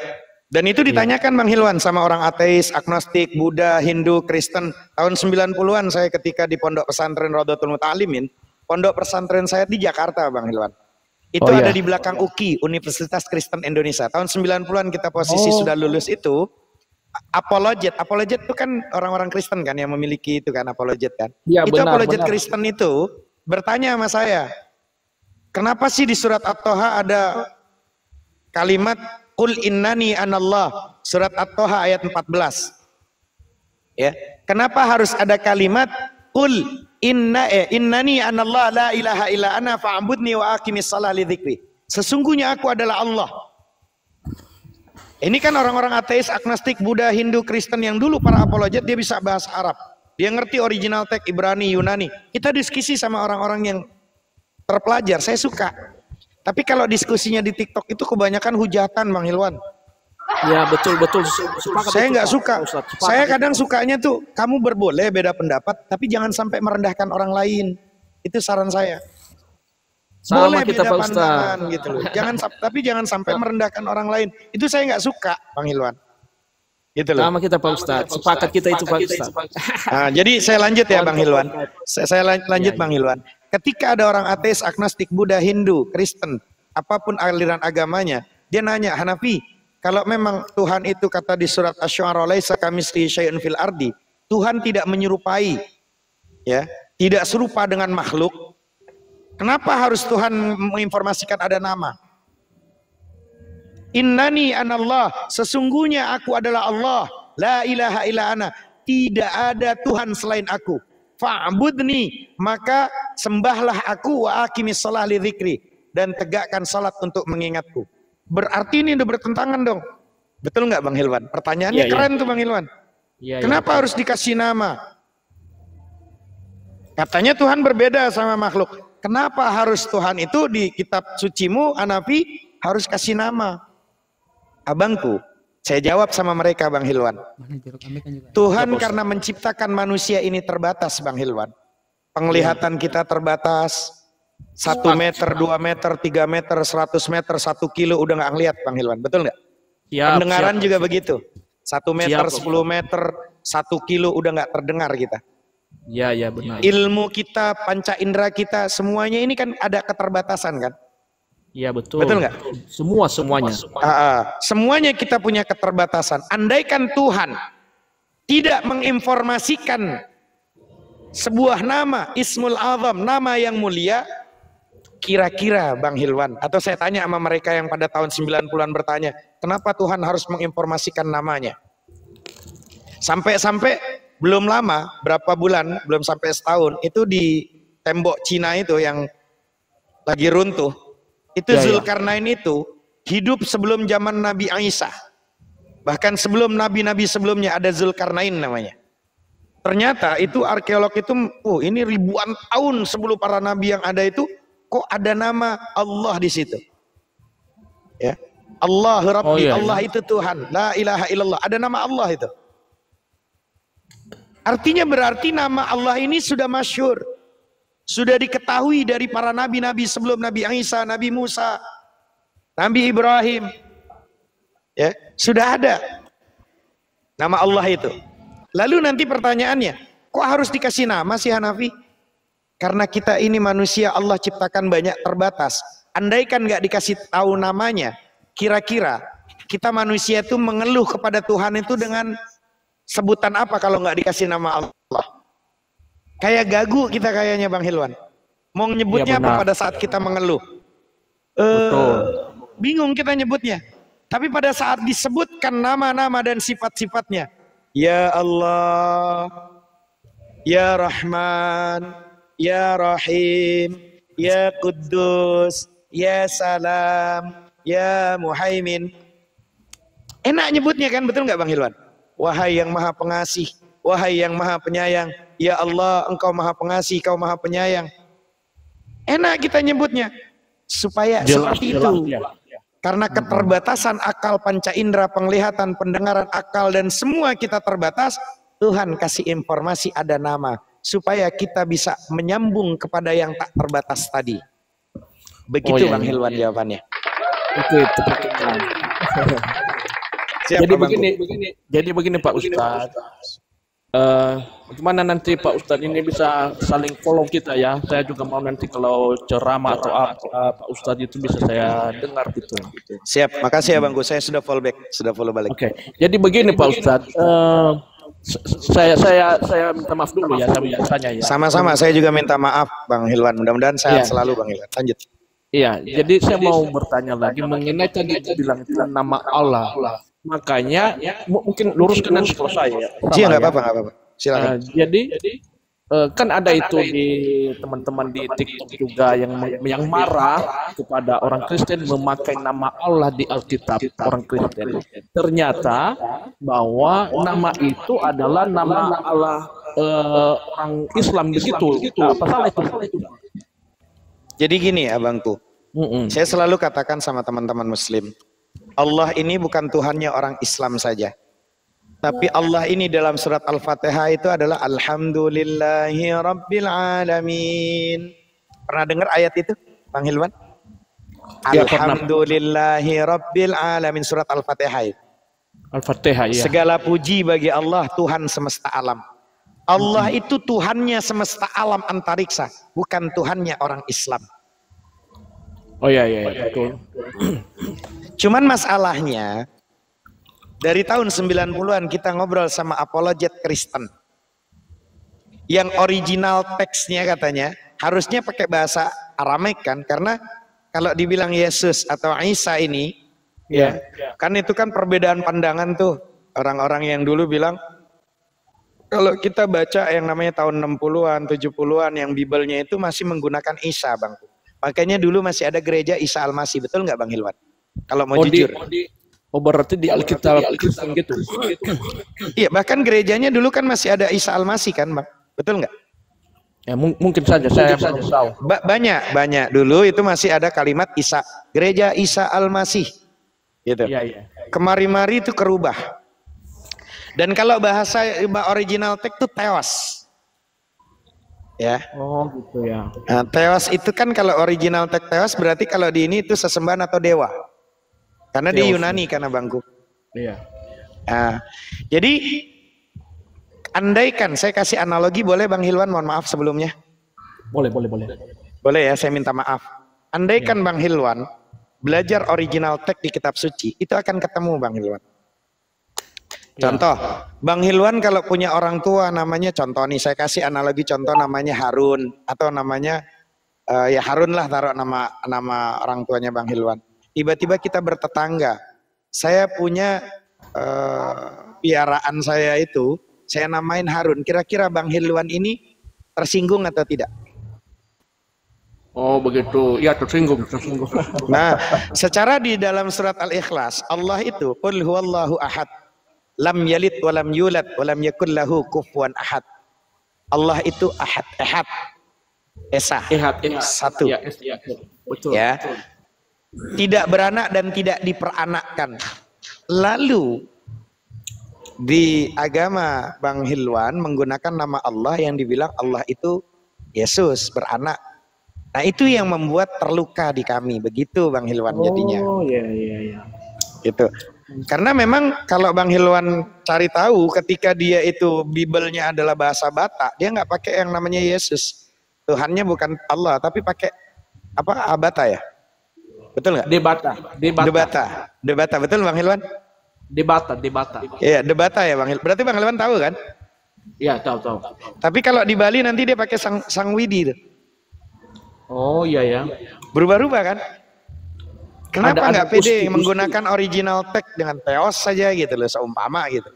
Dan itu ditanyakan Bang Hilwan sama orang ateis, agnostik, Buddha, Hindu, Kristen. Tahun 90-an saya ketika di pondok pesantren Rodotul Muta'alimin, pondok pesantren saya di Jakarta, Bang Hilwan. Itu Oh, ada iya. di belakang UKI, Universitas Kristen Indonesia. Tahun 90-an kita posisi sudah lulus itu. Apologet itu kan orang-orang Kristen kan yang memiliki itu kan apologet kan. Iya, Itu benar, apologet benar. Kristen itu bertanya sama saya, kenapa sih di surat At-Toha ada kalimat Qul innani anallah, surat At-Toha ayat 14. Ya, kenapa harus ada kalimat Qul innani anallah la ilaha illa ana fa'budni wa aqimis shalah li dzikri. Sesungguhnya aku adalah Allah. Ini kan orang-orang ateis, agnostik, Buddha, Hindu, Kristen yang dulu para apologet dia bisa bahasa Arab. Dia ngerti original teks Ibrani, Yunani. Kita diskusi sama orang-orang yang terpelajar, saya suka. Tapi kalau diskusinya di TikTok itu kebanyakan hujatan, Bang Hilwan. Ya, betul. Sepakat Saya itu, nggak Pak suka. Ustadz. Sepakat Saya itu. kadang sukanya tuh, kamu berboleh beda pendapat, tapi jangan sampai merendahkan orang lain. Itu saran saya. Sama Boleh kita, beda Pak Ustadz. pandangan gitu loh. Tapi jangan sampai merendahkan orang lain. Itu saya nggak suka, Bang Hilwan. Gitu loh. Sama kita, Pak Ustadz. Sepakat kita itu, Pak Ustadz. Nah, jadi saya lanjut ya Bang Hilwan. Saya lanjut Bang Hilwan. Ketika ada orang ateis, agnostik, Buddha, Hindu, Kristen, apapun aliran agamanya, dia nanya, Hanafi, kalau memang Tuhan itu kata di surat Asy-Syu'ara laisa kamitslihi syai'un fil ardi, Tuhan tidak menyerupai, ya, tidak serupa dengan makhluk. Kenapa harus Tuhan menginformasikan ada nama? Innani anallah, sesungguhnya aku adalah Allah, la ilaha illa ana, tidak ada Tuhan selain aku. Fa'budni, maka sembahlah aku, wa aqimis shalah li dzikri, dan tegakkan salat untuk mengingatku. Berarti ini udah bertentangan dong. Betul nggak Bang Hilwan? Pertanyaannya Iya, keren tuh Bang Hilwan. Iya, Kenapa harus dikasih nama? Katanya Tuhan berbeda sama makhluk. Kenapa harus Tuhan itu di kitab sucimu, Hanafi, harus kasih nama? Abangku, saya jawab sama mereka Bang Hilwan. Mana jeruk kami kan juga. Tuhan karena menciptakan manusia ini terbatas Bang Hilwan. Penglihatan kita terbatas. 1 meter, 2 meter, 3 meter, 100 meter, 1 kilo udah nggak ngeliat Bang Hilwan. Betul nggak? Pendengaran juga begitu. 1 meter, 10 meter, 1 kilo udah nggak terdengar kita. Iya, benar. Ilmu kita, panca indera kita, semuanya ini kan ada keterbatasan kan? Iya, betul. Betul nggak? Semuanya. Semuanya kita punya keterbatasan. Andaikan Tuhan tidak menginformasikan sebuah nama, Ismul Azam, nama yang mulia, kira-kira Bang Hilwan, atau saya tanya sama mereka yang pada tahun 90-an bertanya, kenapa Tuhan harus menginformasikan namanya? Sampai-sampai belum lama, berapa bulan, belum sampai setahun, itu di tembok Cina itu yang lagi runtuh, itu Zulkarnain itu hidup sebelum zaman Nabi Isa. Bahkan sebelum nabi-nabi sebelumnya ada Zulkarnain namanya. Ternyata itu arkeolog itu, ini ribuan tahun sebelum para nabi yang ada itu, kok ada nama Allah di situ. Ya. Allah Rabbi, Allah itu Tuhan, la ilaha illallah, ada nama Allah itu. Artinya berarti nama Allah ini sudah masyhur. Sudah diketahui dari para nabi-nabi sebelum Nabi Isa, Nabi Musa, Nabi Ibrahim. Ya, sudah ada nama Allah itu. Lalu nanti pertanyaannya, kok harus dikasih nama sih Hanafi? Karena kita ini manusia Allah ciptakan banyak terbatas. Andaikan nggak dikasih tahu namanya, kira-kira kita manusia itu mengeluh kepada Tuhan itu dengan sebutan apa kalau nggak dikasih nama Allah? Kayak gagu kita kayaknya Bang Hilwan. Mau nyebutnya apa pada saat kita mengeluh? Bingung kita nyebutnya. Tapi pada saat disebutkan nama-nama dan sifat-sifatnya, Ya Allah, Ya Rahman, Ya Rahim, Ya Quddus, Ya Salam, Ya Muhaimin. Enak nyebutnya kan, betul nggak Bang Hilwan? Wahai yang maha pengasih, wahai yang maha penyayang, Ya Allah engkau maha pengasih, kau maha penyayang. Enak kita nyebutnya. Supaya seperti itu. Karena keterbatasan akal, panca indera, penglihatan, pendengaran, akal, dan semua kita terbatas, Tuhan kasih informasi ada nama. Supaya kita bisa menyambung kepada yang tak terbatas tadi. Begitu Bang Hilwan jawabannya. Itu. Jadi begini Pak Ustadz. Gimana nanti Pak Ustadz ini bisa saling follow kita ya. Saya juga mau nanti kalau ceramah atau apa Pak Ustadz itu bisa saya dengar gitu. Siap, makasih ya Bangku. Saya sudah follow back, sudah follow balik. Oke. Jadi begini Pak Ustadz, saya minta maaf dulu ya, saya bertanya ya. Sama-sama, saya juga minta maaf Bang Hilwan. Mudah-mudahan sehat selalu Bang Hilwan. Lanjut. Iya, jadi saya mau bertanya lagi mengenai tadi itu bilang itu nama Allah. Makanya mungkin luruskan nanti kalau saya. Iya, nggak apa-apa, nggak apa-apa. Silakan. Jadi kan ada itu di teman-teman di TikTok juga yang marah kepada orang Kristen memakai nama Allah di Alkitab orang Kristen. Ternyata bahwa nama itu adalah nama Allah orang Islam begitu. Apa salah itu? Jadi gini abangku, saya selalu katakan sama teman-teman Muslim, Allah ini bukan Tuhannya orang Islam saja. Tapi Allah ini dalam surat Al-Fatihah itu adalah Alhamdulillahi Rabbil Alamin. Pernah dengar ayat itu, Bang Hilwan? Ya, Alhamdulillahi Rabbil Alamin, surat Al-Fatihah. Al-Fatihah, ya. Segala puji bagi Allah, Tuhan semesta alam. Allah itu Tuhannya semesta alam antariksa, bukan Tuhannya orang Islam. Oh ya, betul. Cuman masalahnya, dari tahun 90-an kita ngobrol sama apologet Kristen. Yang original teksnya katanya harusnya pakai bahasa Aramaik kan, karena kalau dibilang Yesus atau Isa ini, kan itu kan perbedaan pandangan tuh. Orang-orang yang dulu bilang, kalau kita baca yang namanya tahun 60-an, 70-an, yang Bibelnya itu masih menggunakan Isa, Bang. Makanya dulu masih ada gereja Isa Al-Masih, betul nggak Bang Hilwan? Kalau mau jujur. Berarti di Alkitab Kristen gitu. Iya, bahkan gerejanya dulu kan masih ada Isa Al-Masih kan, Bang? Betul nggak? Ya mungkin saja, saya belum tahu. Banyak dulu itu masih ada kalimat Isa, gereja Isa Al-Masih. Gitu. Iya. Kemari-mari itu kerubah. Dan kalau bahasa original teks itu teos. Ya. Oh gitu ya. Nah, teos itu kan kalau original teks teos berarti kalau di ini itu sesembahan atau dewa. Karena di Yunani kan abangku. Iya. Nah, jadi andaikan saya kasih analogi, boleh Bang Hilwan, mohon maaf sebelumnya. Boleh. Boleh ya, saya minta maaf. Andaikan Bang Hilwan belajar original teks di kitab suci, itu akan ketemu Bang Hilwan. Contoh, Bang Hilwan kalau punya orang tua namanya, contoh nih, saya kasih analogi contoh namanya Harun, atau namanya ya Harun lah, taruh nama orang tuanya Bang Hilwan. Tiba-tiba kita bertetangga, saya punya piaraan saya itu, saya namain Harun. Kira-kira Bang Hilwan ini tersinggung atau tidak? Oh begitu, ya tersinggung. Nah, secara di dalam surat Al-Ikhlas, Allah itu qul huwallahu ahad, lam yalid walam yulad walam yakul lahu kufuwan ahad. Allah itu ahad, esa, satu. Ya, betul. Ya. Tidak beranak dan tidak diperanakkan. Lalu di agama Bang Hilwan menggunakan nama Allah yang dibilang Allah itu Yesus beranak. Nah itu yang membuat terluka di kami. Begitu Bang Hilwan jadinya. Oh iya. Gitu. Karena memang kalau Bang Hilwan cari tahu, ketika dia itu Bibelnya adalah bahasa Batak, dia nggak pakai yang namanya Yesus. Tuhannya bukan Allah, tapi pakai apa? Abata ya. Betul nggak? Debata, betul Bang Hilwan? Debata. Iya, debata ya Bang Hilwan. Berarti Bang Hilwan tahu kan? Iya, tahu. Tapi kalau di Bali nanti dia pakai sang widi tuh. Oh iya ya. Berubah-ubah kan? Kenapa nggak pede Gusti. menggunakan original teks dengan teos saja gitu loh, seumpama gitu.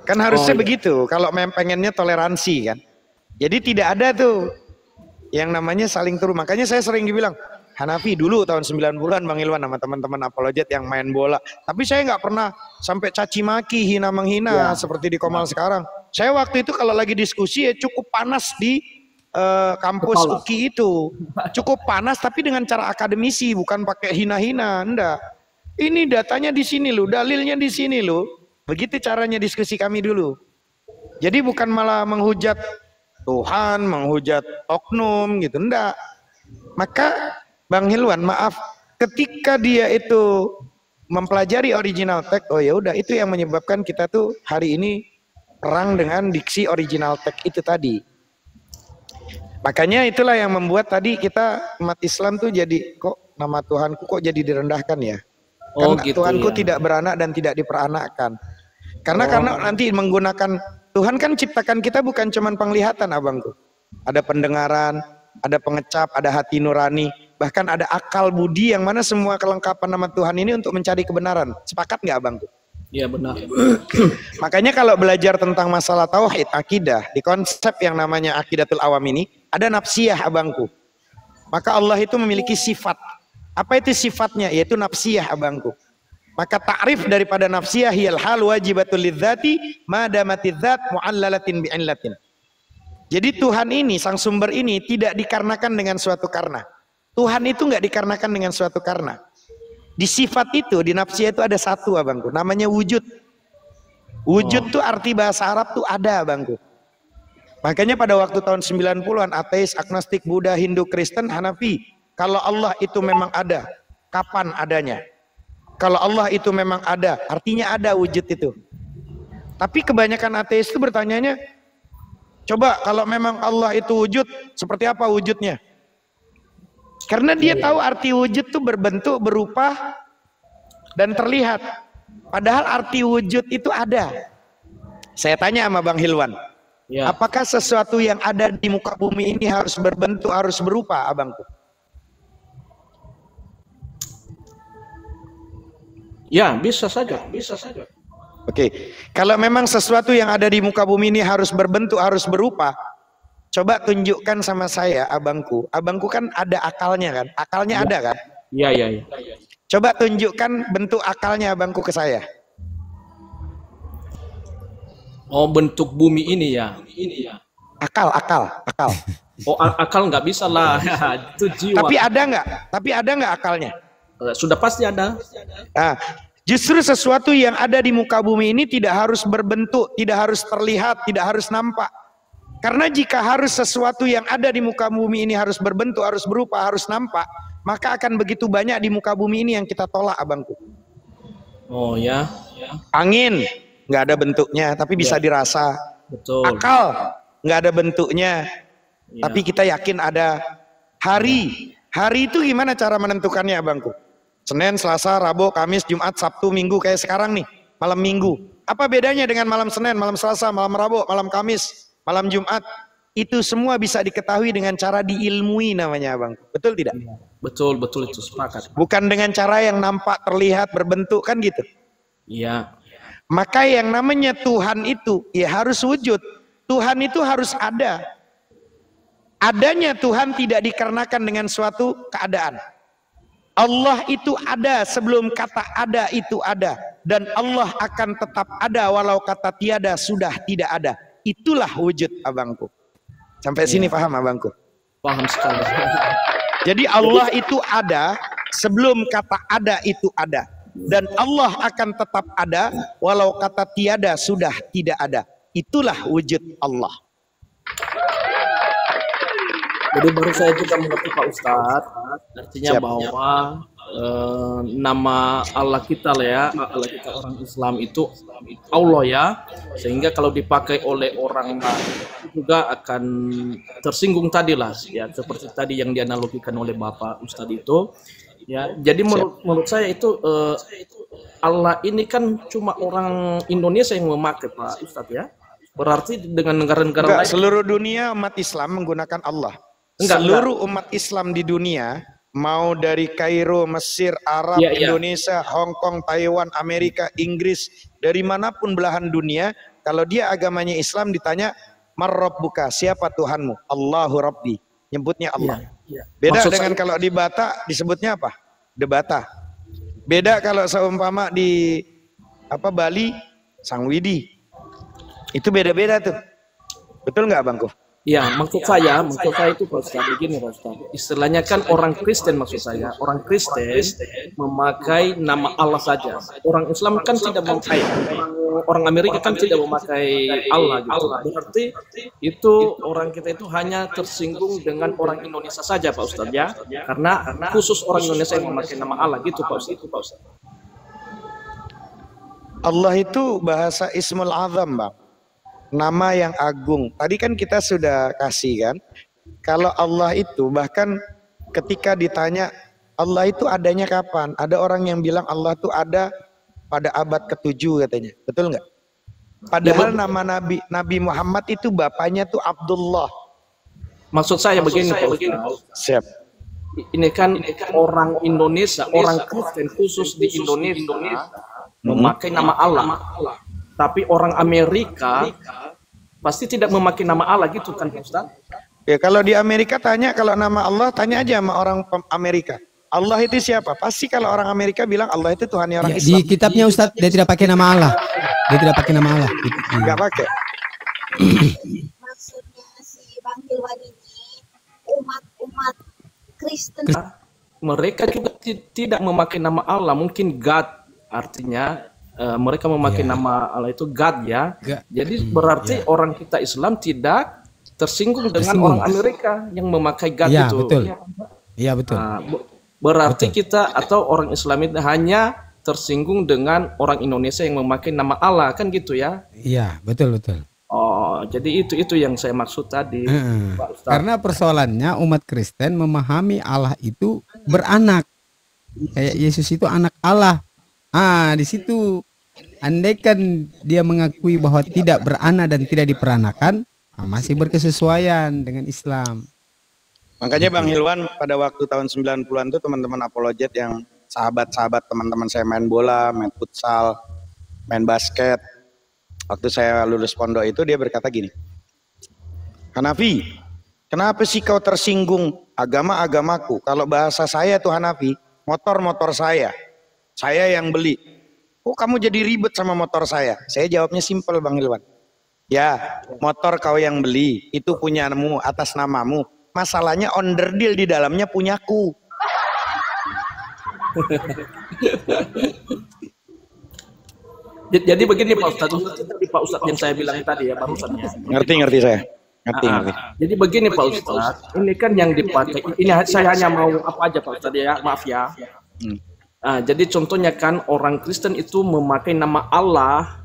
Kan harusnya begitu, kalau pengennya toleransi kan. Jadi tidak ada tuh yang namanya saling turun. Makanya saya sering dibilang, Hanafi dulu tahun 90-an Bang Ilwan sama teman-teman apologet yang main bola. Tapi saya nggak pernah sampai caci maki, hina menghina seperti di Komal sekarang. Saya waktu itu kalau lagi diskusi ya cukup panas di kampus UKI itu. Cukup panas tapi dengan cara akademisi, bukan pakai hina-hina, enggak. Ini datanya di sini loh, dalilnya di sini loh. Begitu caranya diskusi kami dulu. Jadi bukan malah menghujat Tuhan, menghujat oknum gitu, enggak. Maka Bang Hilwan, maaf, ketika dia itu mempelajari original text, oh ya udah itu yang menyebabkan kita tuh hari ini perang dengan diksi original text itu tadi. Makanya itulah yang membuat tadi kita umat Islam tuh jadi kok nama Tuhanku kok jadi direndahkan ya. Oh, Karena gitu Tuhanku ya. tidak beranak dan tidak diperanakkan. Karena nanti menggunakan Tuhan kan ciptakan kita bukan cuman penglihatan abangku. Ada pendengaran, ada pengecap, ada hati nurani, bahkan ada akal budi yang mana semua kelengkapan nama Tuhan ini untuk mencari kebenaran. Sepakat nggak abangku? Iya benar. Makanya kalau belajar tentang masalah tauhid akidah di konsep yang namanya akidatul awam ini ada nafsiyah abangku. Maka Allah itu memiliki sifat. Apa itu sifatnya? Yaitu nafsiyah abangku. Maka ta'rif daripada nafsiyah hiyal hal wajibatul lidzati madamatiz dzat mu'allalatin bi'illatin. Jadi Tuhan ini, sang sumber ini tidak dikarenakan dengan suatu karena. Tuhan itu nggak dikarenakan dengan suatu karena. Di sifat itu, di nafsiyah itu ada satu abangku, namanya wujud. Wujud tuh arti bahasa Arab tuh ada abangku. Makanya pada waktu tahun 90-an ateis, agnostik, Buddha, Hindu, Kristen, Hanafi, kalau Allah itu memang ada, kapan adanya? Kalau Allah itu memang ada, artinya ada wujud itu. Tapi kebanyakan ateis itu bertanyanya, coba kalau memang Allah itu wujud, seperti apa wujudnya? Karena dia tahu arti wujud itu berbentuk, berupa, dan terlihat. Padahal arti wujud itu ada. Saya tanya sama Bang Hilwan, Ya. apakah sesuatu yang ada di muka bumi ini harus berbentuk, harus berupa, abangku? Ya, bisa saja, bisa saja. Oke, kalau memang sesuatu yang ada di muka bumi ini harus berbentuk, harus berupa, coba tunjukkan sama saya, abangku. Abangku kan ada akalnya kan? Akalnya ada kan? Iya, iya, iya. Coba tunjukkan bentuk akalnya abangku ke saya. Oh, bentuk bumi ini ya. Ini ya. Akal. Oh, akal nggak bisa lah. Itu jiwa. Tapi ada nggak akalnya? Sudah pasti ada. Nah, justru sesuatu yang ada di muka bumi ini tidak harus berbentuk, tidak harus terlihat, tidak harus nampak. Karena jika harus sesuatu yang ada di muka bumi ini harus berbentuk, harus berupa, harus nampak, maka akan begitu banyak di muka bumi ini yang kita tolak abangku. Oh ya. Angin nggak ada bentuknya, tapi bisa dirasa. Betul. Akal nggak ada bentuknya, Ya. tapi kita yakin ada. Hari itu gimana cara menentukannya abangku? Senin, Selasa, Rabu, Kamis, Jumat, Sabtu, Minggu kayak sekarang nih, malam Minggu. Apa bedanya dengan malam Senin, malam Selasa, malam Rabu, malam Kamis, malam Jumat? Itu semua bisa diketahui dengan cara diilmui namanya abangku. Betul tidak? Betul itu sepakat. Bukan dengan cara yang nampak, terlihat, berbentuk kan gitu. Iya. Maka yang namanya Tuhan itu ya harus wujud. Tuhan itu harus ada. Adanya Tuhan tidak dikarenakan dengan suatu keadaan. Allah itu ada sebelum kata ada itu ada. Dan Allah akan tetap ada walau kata tiada sudah tidak ada. Itulah wujud abangku. Sampai sini paham abangku? Paham sekali. Jadi Allah itu ada sebelum kata ada itu ada. Dan Allah akan tetap ada walau kata tiada sudah tidak ada. Itulah wujud Allah. Jadi baru saya juga mengerti Pak Ustadz, artinya Siap. bahwa nama Allah kita lah ya, Allah kita orang Islam itu Allah ya, sehingga kalau dipakai oleh orang lain juga akan tersinggung tadi lah, ya seperti tadi yang dianalogikan oleh Bapak Ustadz itu, ya. Jadi menurut saya itu Allah ini kan cuma orang Indonesia yang memakai Pak Ustadz ya, berarti dengan negara-negara lain Seluruh dunia umat Islam menggunakan Allah. Seluruh umat Islam di dunia, mau dari Kairo, Mesir, Arab, Iya, iya. Indonesia, Hong Kong, Taiwan, Amerika, Inggris, dari manapun belahan dunia, kalau dia agamanya Islam ditanya, "Man rabbuka?" Siapa Tuhanmu? Allahu Rabbi. Nyebutnya Allah. Iya. Beda Maksud dengan saya- kalau di Batak disebutnya apa? Debata. Beda kalau seumpama di Bali, Sang Widi. Itu beda-beda tuh. Betul nggak Bangku? Ya, maksud saya itu Pak Ustadz, begini Pak Ustadz. Istilahnya kan orang Kristen maksud saya. Orang Kristen memakai nama Allah saja. Orang Islam kan tidak memakai. Orang Amerika kan tidak memakai Allah gitu. Berarti itu orang kita itu hanya tersinggung dengan orang Indonesia saja Pak Ustadz ya. Karena khusus orang Indonesia yang memakai nama Allah gitu Pak Ustadz. Allah itu bahasa Ismul Azam, Bang. nama yang agung. Tadi kan kita sudah kasih kan. Kalau Allah itu bahkan ketika ditanya Allah itu adanya kapan? Ada orang yang bilang Allah itu ada pada abad ke-7 katanya. Betul nggak? Padahal nama Nabi Muhammad itu bapaknya tuh Abdullah. Maksud saya begini, Pak Ustaz. Siap. Ini kan orang Indonesia, orang Kristen khusus di Indonesia memakai nama Allah. Tapi orang Amerika pasti tidak memakai nama Allah gitu kan, Pak Ustaz? Ya kalau di Amerika tanya kalau nama Allah tanya aja sama orang Amerika. Allah itu siapa? Pasti kalau orang Amerika bilang Allah itu Tuhannya orang Ya, Islam. di kitabnya Ustadz dia tidak pakai nama Allah. Dia tidak pakai nama Allah. Enggak pakai. Maksudnya si Bang Hilwan ini umat Kristen. Mereka juga tidak memakai nama Allah, mungkin God artinya mereka memakai nama Allah itu God ya. Jadi berarti orang kita Islam tidak tersinggung dengan orang Amerika yang memakai God Ya, itu. betul. Iya betul. Berarti kita atau orang Islam itu hanya tersinggung dengan orang Indonesia yang memakai nama Allah kan gitu ya? Iya betul. Oh, jadi itu yang saya maksud tadi, Pak Ustaz. Karena persoalannya umat Kristen memahami Allah itu beranak. Kayak Yesus itu anak Allah. Di situ andaikan dia mengakui bahwa tidak beranak dan tidak diperanakan, masih berkesesuaian dengan Islam. Makanya Bang Hilwan pada waktu tahun 90-an tuh teman-teman apologet yang sahabat-sahabat teman-teman saya main bola, main futsal, main basket. Waktu saya lulus pondok itu dia berkata gini, Hanafi, kenapa sih kau tersinggung agama-agamaku? Kalau bahasa saya tuh Hanafi, motor-motor saya yang beli. Kok kamu jadi ribet sama motor saya? Saya jawabnya simpel Bang Hilwan. Ya, motor kau yang beli, itu punyamu atas namamu. Masalahnya onderdil di dalamnya punyaku. Jadi begini Pak Ustadz, tadi Pak Ustadz yang saya bilang tadi ya barusan ya. Ngerti saya. Ngerti. Jadi begini Pak Ustadz, ini kan yang dipakai, ini saya hanya mau apa aja Pak Ustadz ya, maaf ya. Jadi contohnya kan orang Kristen itu memakai nama Allah,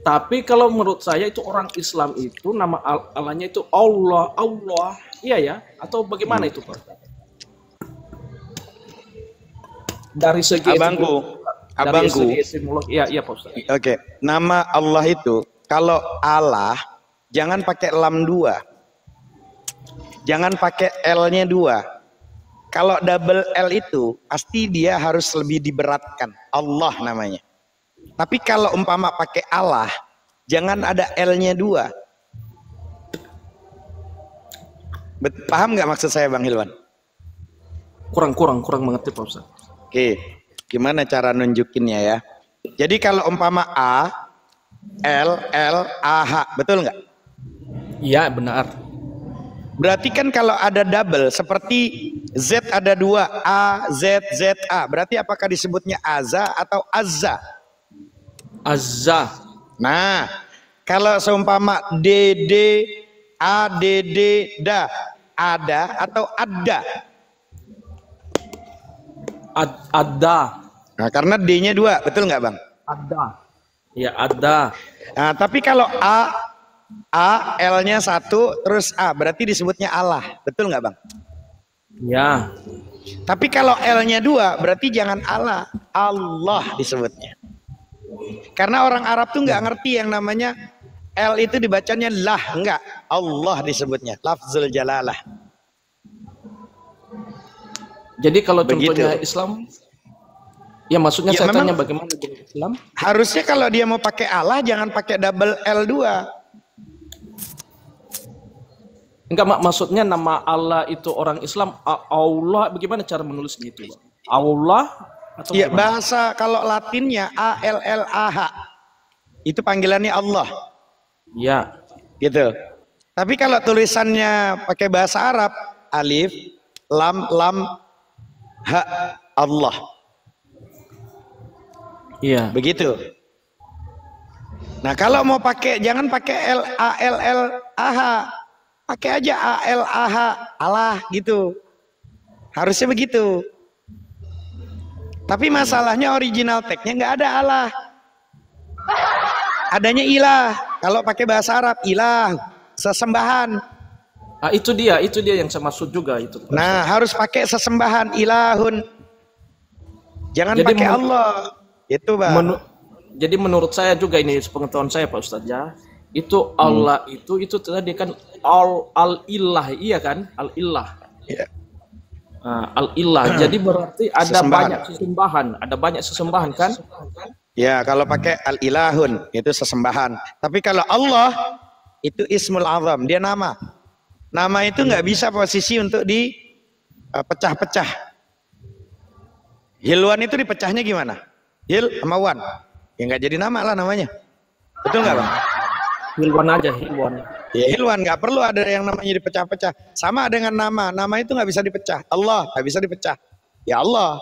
tapi kalau menurut saya itu orang Islam itu nama Allahnya itu Allah, iya ya? Atau bagaimana itu Pak Ustadz? Dari segi Abangku. Iya Pak Ustadz. Oke, nama Allah itu kalau Allah jangan pakai lam 2. Jangan pakai L-nya 2. Kalau double L itu pasti dia harus lebih diberatkan. Allah namanya. Tapi kalau umpama pakai Allah, jangan ada L-nya 2. Paham nggak maksud saya Bang Hilwan? Kurang mengerti Pak Ustadz. Oke, gimana cara nunjukinnya ya? Jadi kalau umpama A, L, A, H, betul nggak? Iya benar. Berarti kan kalau ada double seperti Z ada 2, A, Z, Z, A. Berarti apakah disebutnya Azza atau Azza? Azza. Nah, kalau seumpama D, A, D, Da, ada atau ada? Ada. Nah, karena D-nya 2, betul nggak Bang? Ada. Ya ada. Nah, tapi kalau A, L-nya 1, terus A, berarti disebutnya Allah, betul nggak Bang? Ya. Tapi kalau L-nya 2, berarti jangan Allah, Allah disebutnya. Karena orang Arab tuh nggak ngerti yang namanya L itu dibacanya lah, enggak, Allah disebutnya, lafzul jalalah. Jadi kalau Begitu. contohnya Islam, ya maksudnya Ya, saya tanya memang bagaimana dengan Islam? harusnya kalau dia mau pakai Allah jangan pakai double L2. Enggak, maksudnya nama Allah itu orang Islam, Allah, bagaimana cara menulisnya itu, Bang? Allah atau Ya bagaimana? bahasa kalau Latinnya ALLAH itu panggilannya Allah, Ya. gitu. Tapi kalau tulisannya pakai bahasa Arab, alif, lam, ha, Allah, Iya. begitu. Nah kalau mau pakai jangan pakai ALLAH, pakai aja ALAH, Allah gitu. Harusnya begitu. Tapi masalahnya original tag-nya nggak ada Allah. Adanya ilah. Kalau pakai bahasa Arab, ilah, sesembahan. Ah, itu dia yang saya maksud juga itu. Nah, harus pakai sesembahan, ilahun. Jangan Jadi pakai Allah. Itu, Bang. Jadi menurut saya juga ini pengetahuan saya Pak Ustadz ya. Itu Allah itu tadi kan al-ilah, iya kan? Al-ilah. Ya. Nah, al-ilah. Jadi berarti ada banyak sesembahan kan? Ya, kalau pakai al-ilahun itu sesembahan. Tapi kalau Allah itu ismul azam, dia nama. Nama itu nggak bisa posisi untuk dipecah-pecah. Hilwan itu dipecahnya gimana? Hil sama wan. Ya nggak jadi nama lah namanya. Betul nggak, Bang? Hilwan aja, hilwan. Ya hilwan, nggak perlu ada yang namanya dipecah-pecah. Sama dengan nama. Nama itu nggak bisa dipecah. Allah nggak bisa dipecah. Ya Allah.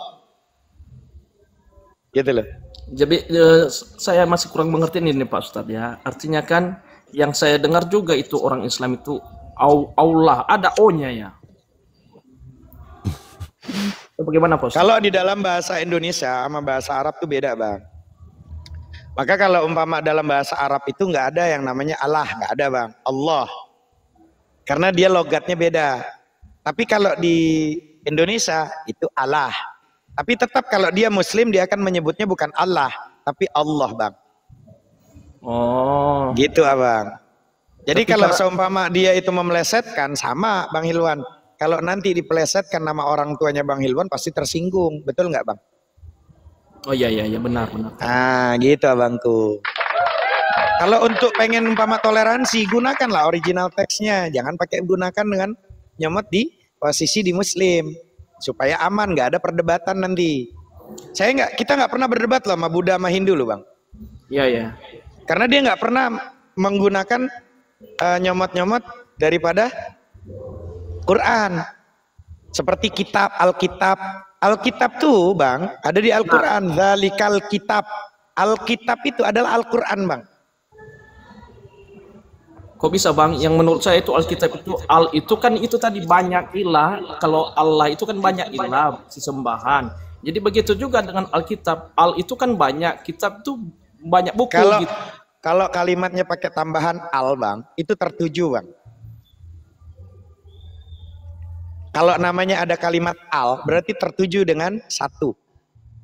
Gitu loh. Jadi saya masih kurang mengerti ini Pak Ustadz ya. Artinya kan yang saya dengar juga itu orang Islam itu Allah, ada O-nya ya. Bagaimana Pak Ustadz? Kalau di dalam bahasa Indonesia sama bahasa Arab tuh beda, Bang. Maka kalau umpama dalam bahasa Arab itu nggak ada yang namanya Allah, nggak ada, Bang. Allah. Karena dia logatnya beda. Tapi kalau di Indonesia itu Allah. Tapi tetap kalau dia Muslim dia akan menyebutnya bukan Allah, tapi Allah, Bang. Oh. Gitu, Abang. Jadi kalau seumpama dia itu memelesetkan, sama Bang Hilwan. Kalau nanti dipelesetkan nama orang tuanya Bang Hilwan pasti tersinggung, betul nggak, Bang? Oh iya benar. Ah, gitu abangku. Kalau untuk pengen umpama toleransi, gunakanlah original teksnya. Jangan pakai gunakan dengan nyomot di posisi di Muslim supaya aman, nggak ada perdebatan nanti. Kita nggak pernah berdebat loh sama Buddha sama Hindu loh, Bang. Iya. Karena dia nggak pernah menggunakan nyomot-nyomot daripada Quran. Seperti kitab, Alkitab tuh, Bang, ada di Al-Quran. Zalikal kitab. Alkitab itu adalah Al-Quran, Bang. Kok bisa, Bang? Yang menurut saya itu Alkitab itu itu kan itu tadi banyak ilah. Kalau Allah itu kan banyak ilah, sesembahan. Jadi begitu juga dengan Alkitab. Itu kan banyak, kitab tuh banyak buku gitu. Kalau kalimatnya pakai tambahan al, Bang, itu tertuju, Bang. Kalau namanya ada kalimat al, berarti tertuju dengan satu.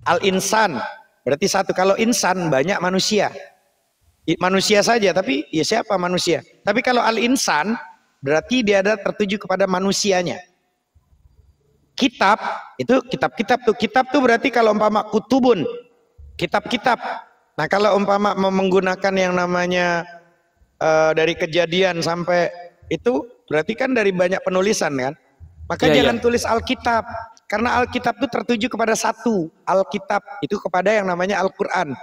Al-insan, berarti satu. Kalau insan, banyak manusia. Manusia saja, tapi ya siapa manusia? Tapi kalau al-insan, berarti dia ada tertuju kepada manusianya. Kitab, itu kitab-kitab tuh. Kitab tuh berarti kalau umpama kutubun, kitab-kitab. Nah kalau umpama menggunakan yang namanya dari kejadian sampai itu, berarti kan dari banyak penulisan kan? Maka jangan tulis Alkitab, karena Alkitab itu tertuju kepada satu. Alkitab itu kepada yang namanya Al-Quran.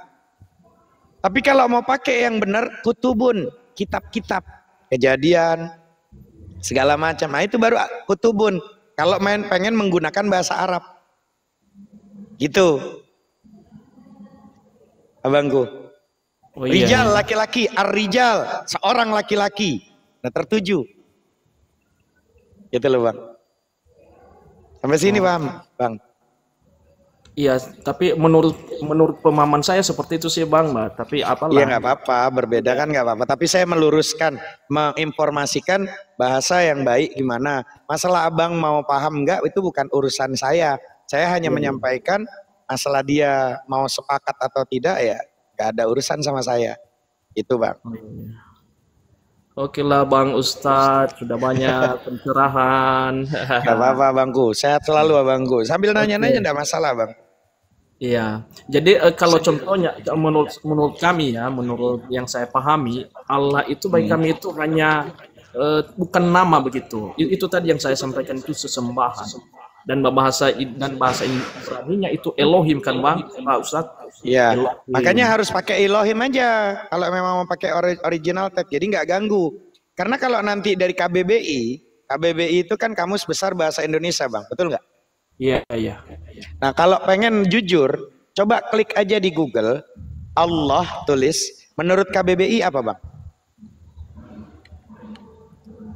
Tapi kalau mau pakai yang benar, kutubun, kitab-kitab, kejadian, segala macam. Nah itu baru kutubun. Kalau pengen menggunakan bahasa Arab, gitu, abangku. Oh, iya. Rijal laki-laki, ar-rijal seorang laki-laki. Nah tertuju, gitu loh, Bang. Sampai sini paham, Bang? Iya, tapi menurut pemahaman saya seperti itu sih, Bang, Mbak. Tapi apalah. Iya nggak apa-apa, berbeda kan nggak apa-apa. Tapi saya meluruskan, menginformasikan bahasa yang baik gimana. Masalah abang mau paham nggak itu bukan urusan saya. Saya hanya menyampaikan masalah dia mau sepakat atau tidak ya nggak ada urusan sama saya. Itu, Bang. Oke lah Bang Ustadz, sudah banyak pencerahan. Gak apa-apa Bangku, sehat selalu Abangku. Sambil nanya-nanya enggak masalah, Bang. Iya, jadi kalau contohnya menurut kami ya, menurut yang saya pahami, Allah itu bagi kami itu hanya bukan nama begitu. Itu tadi yang saya sampaikan itu sesembahan. Dan bahasa Ibrani-nya itu Elohim kan Bang, Pak Ustadz? Iya, makanya harus pakai Elohim aja kalau memang mau pakai original text, jadi nggak ganggu. Karena kalau nanti dari KBBI itu kan Kamus Besar Bahasa Indonesia, Bang, betul nggak? Iya. Nah kalau pengen jujur, coba klik aja di Google, Allah tulis, menurut KBBI apa, Bang?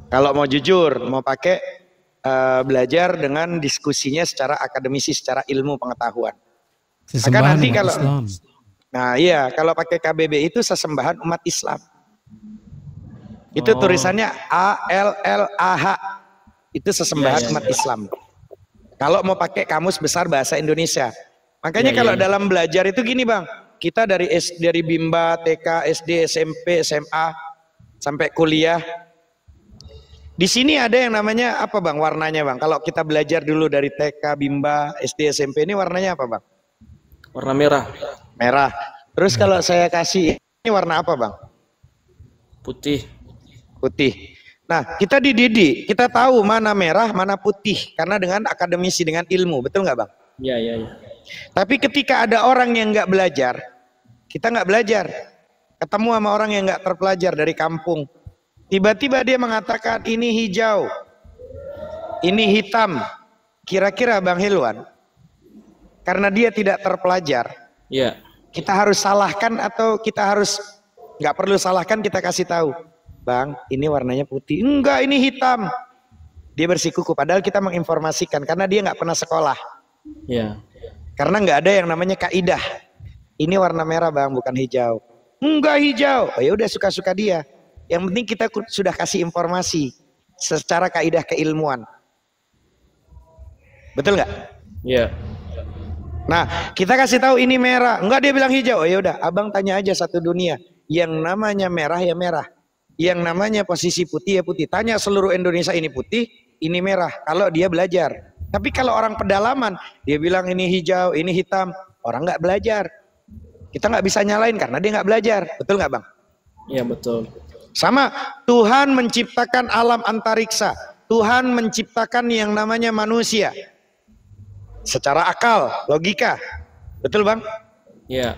Kalau mau jujur, mau pakai belajar dengan diskusinya secara akademisi, secara ilmu pengetahuan. Maka nanti kalau Islam. Nah iya, kalau pakai KBBI itu sesembahan umat Islam. Itu Oh. tulisannya ALLAH. Itu sesembahan Iya, iya, umat iya. Islam. Kalau mau pakai kamus besar bahasa Indonesia. Makanya Iya, kalau iya, iya. dalam belajar itu gini Bang, kita dari Bimba, TK, SD, SMP, SMA sampai kuliah. Di sini ada yang namanya apa Bang warnanya Bang? Kalau kita belajar dulu dari TK, Bimba, SD, SMP ini warnanya apa Bang? Warna merah, Merah. Terus kalau saya kasih ini warna apa Bang? putih. Putih. Nah, kita dididik, kita tahu mana merah, mana putih, karena dengan akademisi, dengan ilmu, betul nggak Bang? Iya, iya, iya. Tapi ketika ada orang yang nggak belajar, kita nggak belajar, ketemu sama orang yang nggak terpelajar dari kampung, tiba-tiba dia mengatakan ini hijau, ini hitam, kira-kira Bang Hilwan, karena dia tidak terpelajar, Iya. kita harus salahkan atau kita harus nggak perlu salahkan, kita kasih tahu, Bang, ini warnanya putih. Enggak, ini hitam. Dia bersikuku. Padahal kita menginformasikan karena dia nggak pernah sekolah. Iya. Karena nggak ada yang namanya kaidah. Ini warna merah Bang, bukan hijau. Enggak hijau. Oh ya udah suka-suka dia. Yang penting kita sudah kasih informasi secara kaidah keilmuan. Betul nggak? Iya. Nah, kita kasih tahu ini merah. Enggak, dia bilang hijau. Oh ya udah, Abang tanya aja satu dunia. Yang namanya merah ya merah. Yang namanya posisi putih ya putih. Tanya seluruh Indonesia ini putih, ini merah. Kalau dia belajar. Tapi kalau orang pedalaman, dia bilang ini hijau, ini hitam. Orang nggak belajar. Kita nggak bisa nyalain karena dia nggak belajar. Betul nggak Bang? Iya, betul. Sama, Tuhan menciptakan alam antariksa. Tuhan menciptakan yang namanya manusia. Secara akal, logika. Betul Bang? Iya.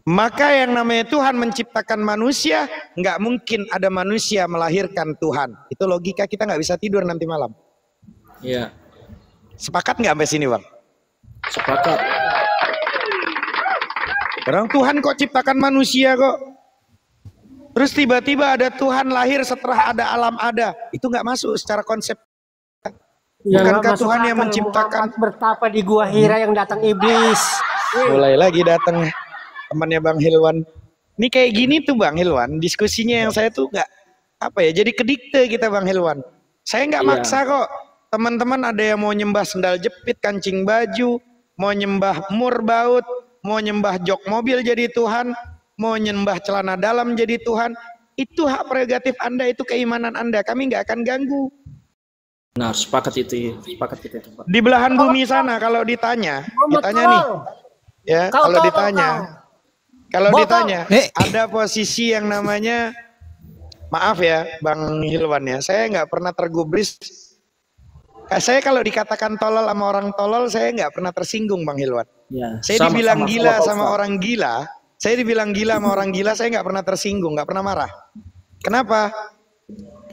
Maka yang namanya Tuhan menciptakan manusia, nggak mungkin ada manusia melahirkan Tuhan. Itu logika, kita nggak bisa tidur nanti malam. Iya. Sepakat nggak sampai sini Bang? Sepakat. Orang Tuhan kok ciptakan manusia kok. Terus tiba-tiba ada Tuhan lahir setelah ada alam ada. Itu nggak masuk secara konsep. Ya, nggak Bukankah masuk Tuhan yang akal menciptakan? Muhammad bertapa di gua Hira yang datang iblis. Mulai lagi datang temannya Bang Hilwan. Ini kayak gini tuh Bang Hilwan, diskusinya yang saya tuh nggak apa ya, jadi kedikte kita Bang Hilwan. Saya nggak Iya. maksa kok. Teman-teman ada yang mau nyembah sendal jepit, kancing baju, mau nyembah mur baut, mau nyembah jok mobil jadi Tuhan, mau nyembah celana dalam jadi Tuhan. Itu hak prerogatif Anda, itu keimanan Anda. Kami nggak akan ganggu. Nah, sepakat itu. Sepakat kita itu, Pak. Di belahan bumi sana kalau ditanya nih, ya kalau ditanya. Kalau ditanya, ada posisi yang namanya, maaf ya Bang Hilwan ya, saya nggak pernah tergubris. Saya kalau dikatakan tolol sama orang tolol, saya nggak pernah tersinggung Bang Hilwan. Ya, Saya dibilang gila Pak sama Ustaz. orang gila, saya dibilang gila sama orang gila, saya nggak pernah tersinggung, nggak pernah marah. Kenapa?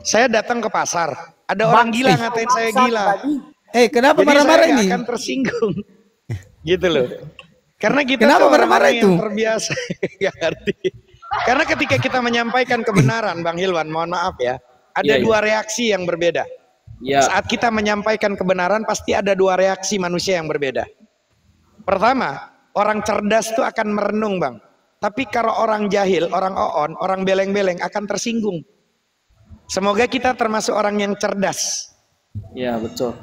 Saya datang ke pasar, ada orang gila ngatain saya gila. Kenapa Jadi marah-marah saya ini? nggak akan tersinggung, gitu loh. Karena kita Kenapa tuh marah-marah orang-orang yang itu? terbiasa, nggak ngerti. Karena ketika kita menyampaikan kebenaran, Bang Hilwan, mohon maaf ya, ada Iya, iya. dua reaksi yang berbeda. Ya, Saat kita menyampaikan kebenaran, pasti ada dua reaksi manusia yang berbeda. Pertama, orang cerdas tuh akan merenung, Bang. Tapi kalau orang jahil, orang oon, orang beleng-beleng akan tersinggung. Semoga kita termasuk orang yang cerdas, ya betul.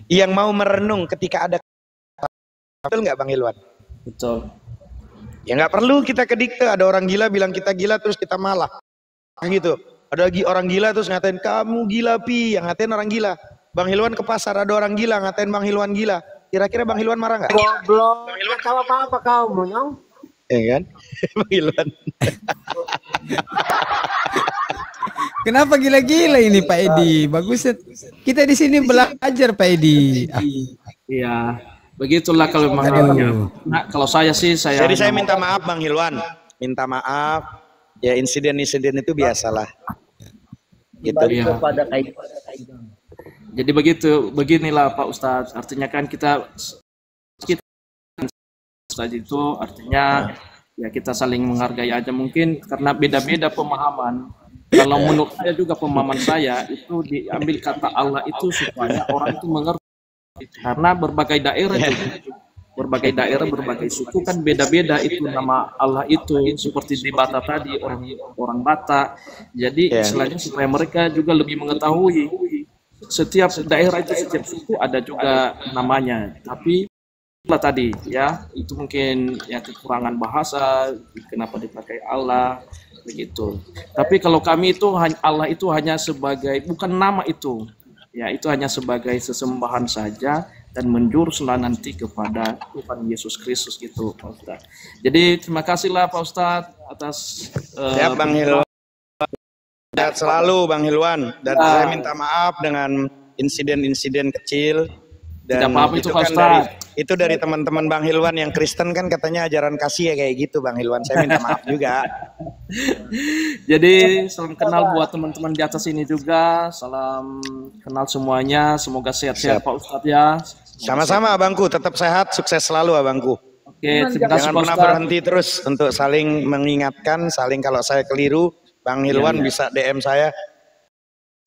yang mau merenung ketika ada. Betul nggak Bang Hilwan? Betul. Ya nggak perlu kita kedikte, ada orang gila bilang kita gila terus kita malah gitu. Ada lagi orang gila terus ngatain kamu gila pi, yang ngatain orang gila. Bang Hilwan ke pasar ada orang gila ngatain Bang Hilwan gila. Kira-kira Bang Hilwan marah nggak? Goblok. Nggak tahu apa-apa kau, Munyong. Ya kan? Bang Hilwan. Kenapa gila-gila ini Pak Edi? Bagusnya kita di sini belajar Pak Edi. Iya, begitulah kalau memang. Aduh. Nah, kalau saya sih Jadi saya minta maaf Bang Hilwan, minta maaf. Ya insiden-insiden itu biasalah. Gitu. Iya. Jadi beginilah Pak Ustadz. Artinya kan kita Ustadz itu artinya ya kita saling menghargai aja, mungkin karena beda-beda pemahaman. Kalau menurut saya juga pemahaman saya itu diambil kata Allah itu supaya orang itu mengerti. Karena berbagai daerah juga berbagai daerah, berbagai suku kan beda-beda itu nama Allah itu. Seperti di Batak tadi orang Batak. Jadi istilahnya supaya mereka juga lebih mengetahui setiap daerah itu, setiap suku ada juga namanya. Tapi itulah tadi ya, itu mungkin ya kekurangan bahasa kenapa dipakai Allah begitu. Tapi kalau kami itu Allah itu hanya sebagai bukan nama itu. Ya, itu hanya sebagai sesembahan saja dan menjuruslah nanti kepada Tuhan Yesus Kristus gitu, Pak Ustadz. Jadi terima kasihlah Pak Ustadz atas Siap Bang Hilwan. Sehat selalu Bang Hilwan, dan saya minta maaf dengan insiden-insiden kecil. Dan tidak apa-apa itu Pak kan Ustadz. dari teman-teman Bang Hilwan yang Kristen kan katanya ajaran kasih ya kayak gitu Bang Hilwan. Saya minta maaf juga. Jadi salam kenal buat teman-teman di atas ini juga. Salam kenal semuanya. Semoga sehat-sehat Pak Ustadz ya. Sama-sama abangku, tetap sehat, sukses selalu abangku. Oke, terima kasih Jangan Pak pernah Ustadz. berhenti terus untuk saling mengingatkan, saling kalau saya keliru, Bang Hilwan bisa DM saya.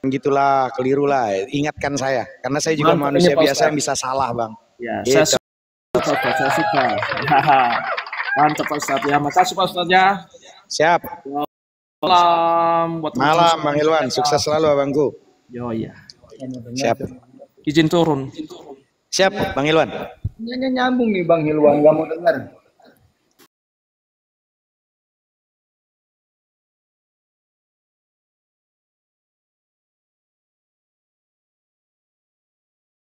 Gitulah, keliru lah, ingatkan saya. Karena saya juga Mantap, manusia ini Pak biasa Ustadz. yang bisa salah Bang. Ya, Gitu. saya suka. Mantap Pak Ustadz ya. Makasih Pak Ustadz ya. Siap. Malam buat teman-teman Malam semua. Bang Hilwan, sukses selalu abangku. Yo ya. Siap. Izin turun. Siap Bang Hilwan. Nyambung nih Bang Hilwan, nggak mau dengar.